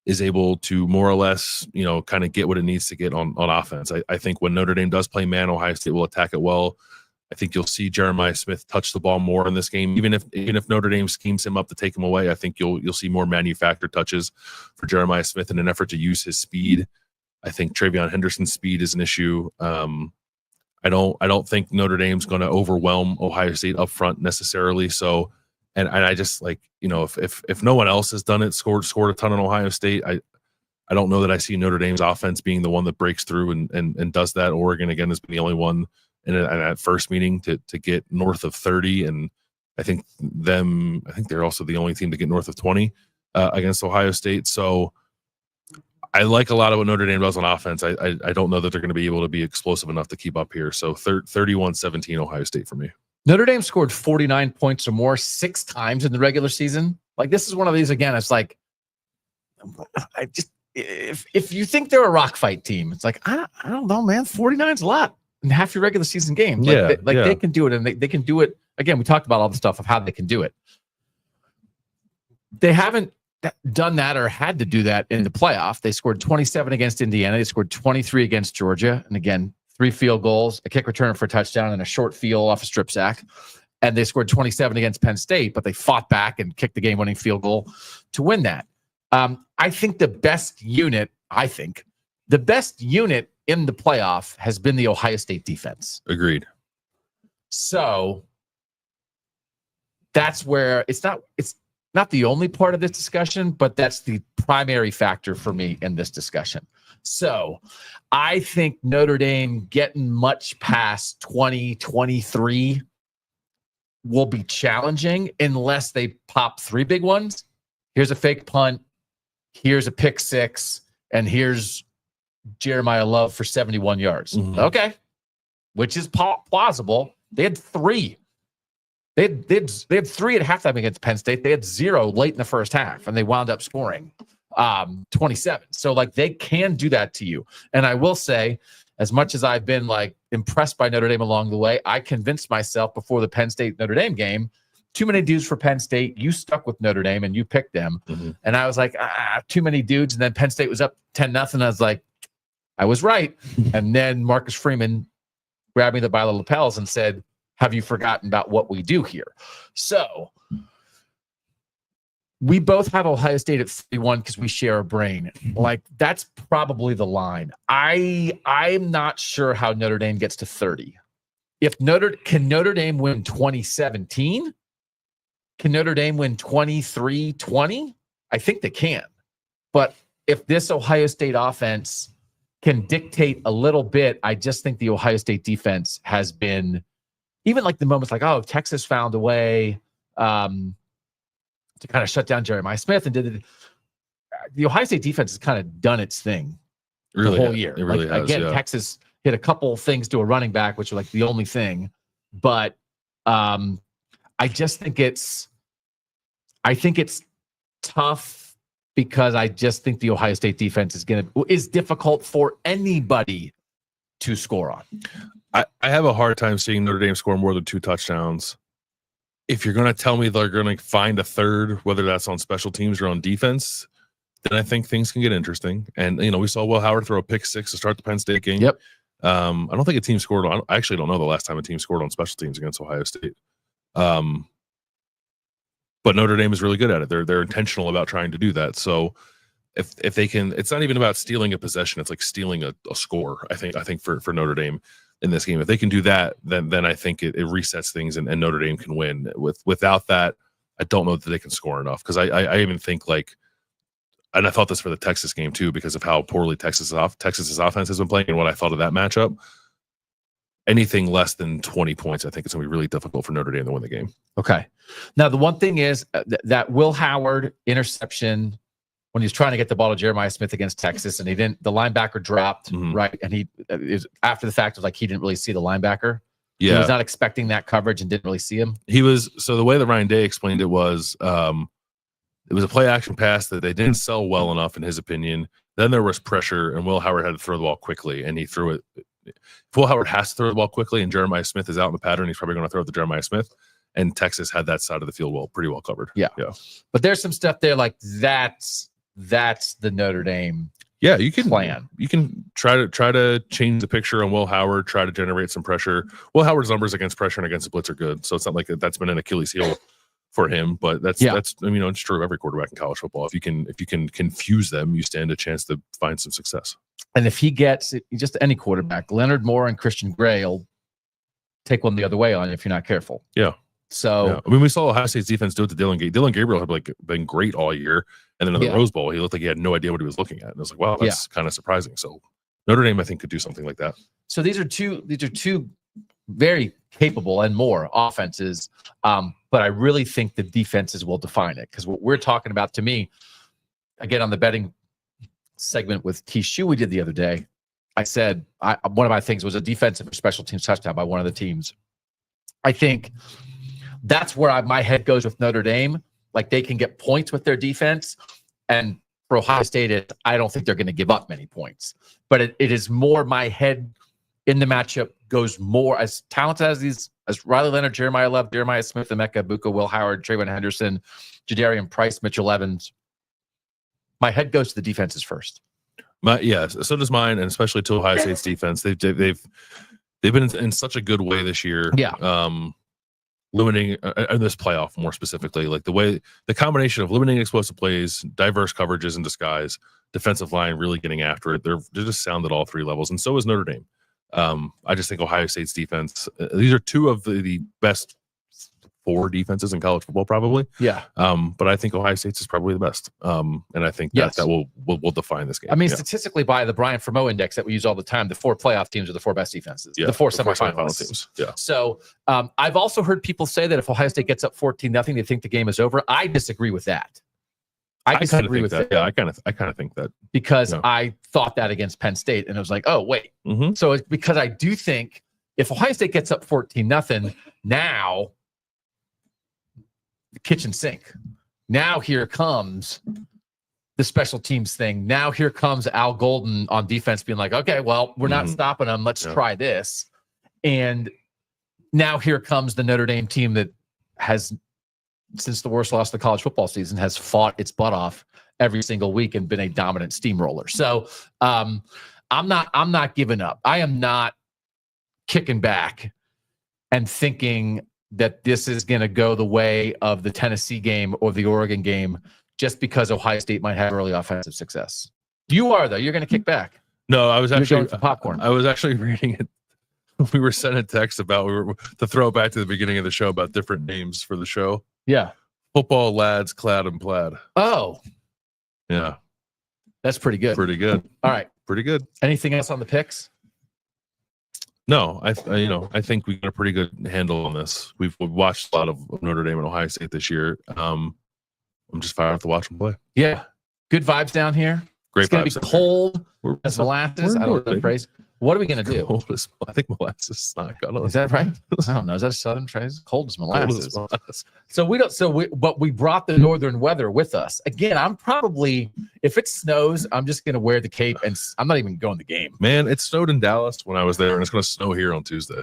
S2: is able to more or less, kind of get what it needs to get on offense. I think when Notre Dame does play man, Ohio State will attack it well. I think you'll see Jeremiah Smith touch the ball more in this game. Even if Notre Dame schemes him up to take him away, I think you'll see more manufactured touches for Jeremiah Smith in an effort to use his speed. I think Travion Henderson's speed is an issue. I don't think Notre Dame's going to overwhelm Ohio State up front necessarily. So, and I just if no one else has done it, scored a ton on Ohio State, I don't know that I see Notre Dame's offense being the one that breaks through and does that. Oregon again has been the only one in that first meeting to get north of 30, and I think they're also the only team to get north of 20 against Ohio State. So I like a lot of what Notre Dame does on offense. I don't know that they're going to be able to be explosive enough to keep up here. So 31-17 Ohio State for me.
S1: Notre Dame scored 49 points or more 6 times in the regular season. Like, this is one of these, again, it's like, if you think they're a rock fight team, it's like, I don't know, man, 49's a lot in half your regular season game. They can do it, and they can do it. Again, we talked about all the stuff of how they can do it. They haven't done that or had to do that in the playoff. They scored 27 against Indiana. They scored 23 against Georgia. And again, 3 field goals, a kick return for a touchdown, and a short field off a strip sack. And they scored 27 against Penn State, but they fought back and kicked the game-winning field goal to win that. I think the best unit in the playoff has been the Ohio State defense.
S2: Agreed.
S1: So that's where it's not the only part of this discussion, but that's the primary factor for me in this discussion. So I think Notre Dame getting much past 20-23 will be challenging unless they pop 3 big ones. Here's a fake punt. Here's a pick 6. And here's Jeremiah Love for 71 yards. Mm-hmm. Okay. Which is plausible. They had 3. They had 3 at halftime against Penn State. They had 0 late in the first half, and they wound up scoring 27. So, like, they can do that to you. And I will say, as much as I've been, like, impressed by Notre Dame along the way, I convinced myself before the Penn State-Notre Dame game, too many dudes for Penn State. You stuck with Notre Dame, and you picked them. Mm-hmm. And I was like, too many dudes. And then Penn State was up 10-0. I was like, I was right. And then Marcus Freeman grabbed me by the lapels and said, have you forgotten about what we do here? So we both have Ohio State at 31 because we share a brain. Like, that's probably the line. I'm not sure how Notre Dame gets to 30. Can Notre Dame win 2017? Can Notre Dame win 23-20? I think they can. But if this Ohio State offense can dictate a little bit, I just think the Ohio State defense has been, even like the moments like, oh, Texas found a way to kind of shut down Jeremiah Smith and did the Ohio State defense has kind of done its thing the whole year.
S2: It really has.
S1: Again, Texas hit a couple things to a running back, which are like the only thing. But I just think it's tough because I just think the Ohio State defense is difficult for anybody to score on.
S2: I have a hard time seeing Notre Dame score more than 2 touchdowns. If you're going to tell me they're going to find a third, whether that's on special teams or on defense, then I think things can get interesting. And, we saw Will Howard throw a pick 6 to start the Penn State game.
S1: Yep.
S2: I don't think a team scored on. I actually don't know the last time a team scored on special teams against Ohio State. But Notre Dame is really good at it. They're intentional about trying to do that. So if they can, it's not even about stealing a possession. It's like stealing a score. I think for Notre Dame in this game, if they can do that, then I think it resets things and Notre Dame can win. Without that, I don't know that they can score enough, because I even think and I thought this for the Texas game too, because of how poorly Texas's offense has been playing and what I thought of that matchup. Anything less than 20 points, I think it's going to be really difficult for Notre Dame to win the game.
S1: Okay. Now, the one thing is that Will Howard interception when he was trying to get the ball to Jeremiah Smith against Texas, and the linebacker dropped, right? And he is after the fact was like he didn't really see the linebacker.
S2: Yeah.
S1: He was not expecting that coverage and didn't really see him.
S2: So the way that Ryan Day explained it was a play action pass that they didn't sell well enough, in his opinion. Then there was pressure, and Will Howard had to throw the ball quickly, and he threw it. If Will Howard has to throw the ball quickly, and Jeremiah Smith is out in the pattern, he's probably going to throw it to Jeremiah Smith. And Texas had that side of the field pretty well covered.
S1: Yeah. But there's some stuff there like that's the Notre Dame.
S2: Yeah, you can
S1: plan.
S2: You can try to change the picture on Will Howard, try to generate some pressure. Will Howard's numbers against pressure and against the blitz are good, so it's not like that's been an Achilles heel for him. But that's it's true of every quarterback in college football. If you can confuse them, you stand a chance to find some success. And
S1: if he gets just any quarterback, Leonard Moore and Christian Gray will take one the other way on you if you're not careful.
S2: Yeah.
S1: So
S2: I mean, we saw Ohio State's defense do it to Dylan Gabriel. Dylan Gabriel had been great all year, and then in the Rose Bowl, he looked like he had no idea what he was looking at. And I was like, wow, that's kind of surprising. So Notre Dame, I think, could do something like that.
S1: So these are two very capable and more offenses, but I really think the defenses will define it, because what we're talking about, to me, again on the betting segment with Tishu we did the other day, I said one of my things was a defensive or special teams touchdown by one of the teams. I think that's where my head goes with Notre Dame. Like, they can get points with their defense, and for Ohio State, I don't think they're going to give up many points. But it is more my head in the matchup goes more as talented as Riley Leonard, Jeremiah Love, Jeremiah Smith, Emeka Egbuka, Will Howard, Trayvon Henderson, Jadarian Price, Mitchell Evans. My head goes to the defenses first.
S2: So does mine, and especially to Ohio State's defense. They've been in such a good way this year.
S1: Yeah.
S2: Limiting in this playoff more specifically, like the combination of limiting explosive plays, diverse coverages in disguise, defensive line really getting after it. They're just sound at all 3 levels, and so is Notre Dame. I just think Ohio State's defense, these are 2 of the best 4 defenses in college football, probably.
S1: Yeah.
S2: But I think Ohio State's is probably the best. And I think that will define this game.
S1: I mean, statistically, by the Brian Fremeau index that we use all the time, the 4 playoff teams are the 4 best defenses.
S2: Yeah,
S1: the 4
S2: semifinal
S1: semifinal
S2: teams. Yeah.
S1: So I've also heard people say that if Ohio State gets up 14-0, they think the game is over. I disagree with that. I disagree with that.
S2: Yeah, I kind of think that,
S1: because I thought that against Penn State, and it was like, oh wait.
S2: Mm-hmm.
S1: So it's because I do think if Ohio State gets up 14-0, now the kitchen sink. Now here comes the special teams thing. Now here comes Al Golden on defense being like, okay, well, we're not stopping them. Let's try this. And now here comes the Notre Dame team that has, since the worst loss of the college football season, has fought its butt off every single week and been a dominant steamroller. So I'm not giving up. I am not kicking back and thinking that this is going to go the way of the Tennessee game or the Oregon game just because Ohio State might have early offensive success. You are, though. You're going to kick back.
S2: No, I was actually
S1: going for popcorn.
S2: I was actually reading it. we were sent a text about to throw back to the beginning of the show about different names for the show.
S1: Yeah.
S2: Football lads, clad and plaid.
S1: Oh,
S2: yeah.
S1: That's pretty good.
S2: Pretty good.
S1: All right.
S2: Pretty good.
S1: Anything else on the picks?
S2: No, I think we got a pretty good handle on this. We've watched a lot of Notre Dame and Ohio State this year. I'm just fired up to watch them play.
S1: Yeah. Good vibes down here.
S2: Great
S1: it's going
S2: vibes
S1: to be cold as molasses. I don't know the phrase. What are we going to do?
S2: I think molasses is not gonna.
S1: Is that right? I don't know. Is that a southern phrase? Cold as molasses. So we don't. But we brought the northern weather with us. Again, I'm probably, if it snows, I'm just going to wear the cape and I'm not even going to the game.
S2: Man, it snowed in Dallas when I was there, and it's going to snow here on Tuesday.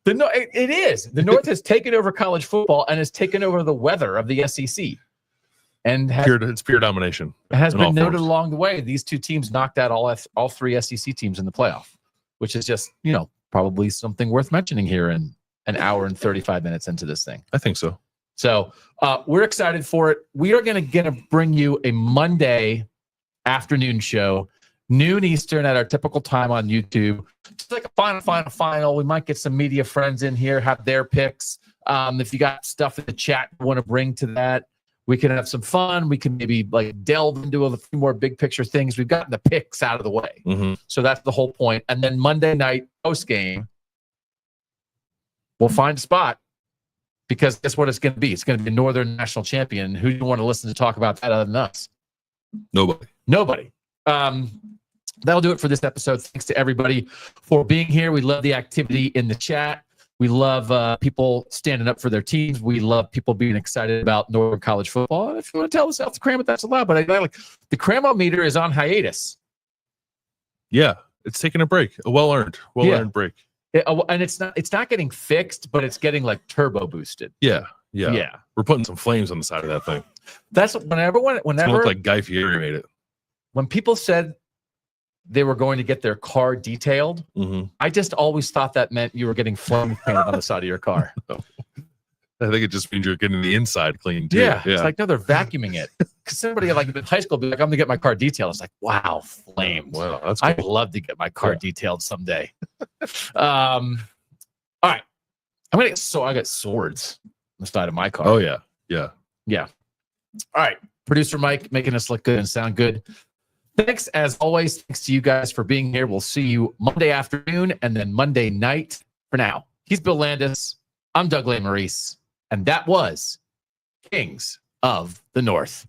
S1: It is. The North has taken over college football and has taken over the weather of the SEC. And
S2: it's pure domination.
S1: It has been noted along the way. These two teams knocked out all three SEC teams in the playoff, which is just, probably something worth mentioning here in an hour and 35 minutes into this thing.
S2: I think so.
S1: So we're excited for it. We are going to bring you a Monday afternoon show, noon Eastern at our typical time on YouTube. It's like a final. We might get some media friends in here, have their picks. If you got stuff in the chat you want to bring to that, we can have some fun. We can maybe delve into a few more big picture things. We've gotten the picks out of the way.
S2: Mm-hmm.
S1: So that's the whole point. And then Monday night post game, we'll find a spot because guess what it's going to be? It's going to be a Northern National Champion. Who do you want to listen to talk about that other than us? Nobody. That'll do it for this episode. Thanks to everybody for being here. We love the activity in the chat. We love people standing up for their teams. We love people being excited about Northern college football. And if you want to tell us to cram it, that's allowed. But the cram-o-meter is on hiatus.
S2: Yeah, it's taking a break, a well-earned break.
S1: And it's not getting fixed, but it's getting turbo boosted.
S2: Yeah. We're putting some flames on the side of that thing.
S1: That's whenever
S2: it's gonna look like Guy Fieri made it.
S1: When people said they were going to get their car detailed, I just always thought that meant you were getting flame painted on the side of your car.
S2: No. I think it just means you're getting the inside clean too.
S1: Yeah. It's no, they're vacuuming it. Because somebody in high school be like, I'm gonna get my car detailed. It's like, wow, flames.
S2: Wow, that's cool.
S1: I'd love to get my car detailed someday. All right. I got swords on the side of my car.
S2: Oh yeah.
S1: All right. Producer Mike making us look good and sound good. Thanks, as always. Thanks to you guys for being here. We'll see you Monday afternoon and then Monday night. For now, he's Bill Landis. I'm Doug Lesmerises. And that was Kings of the North.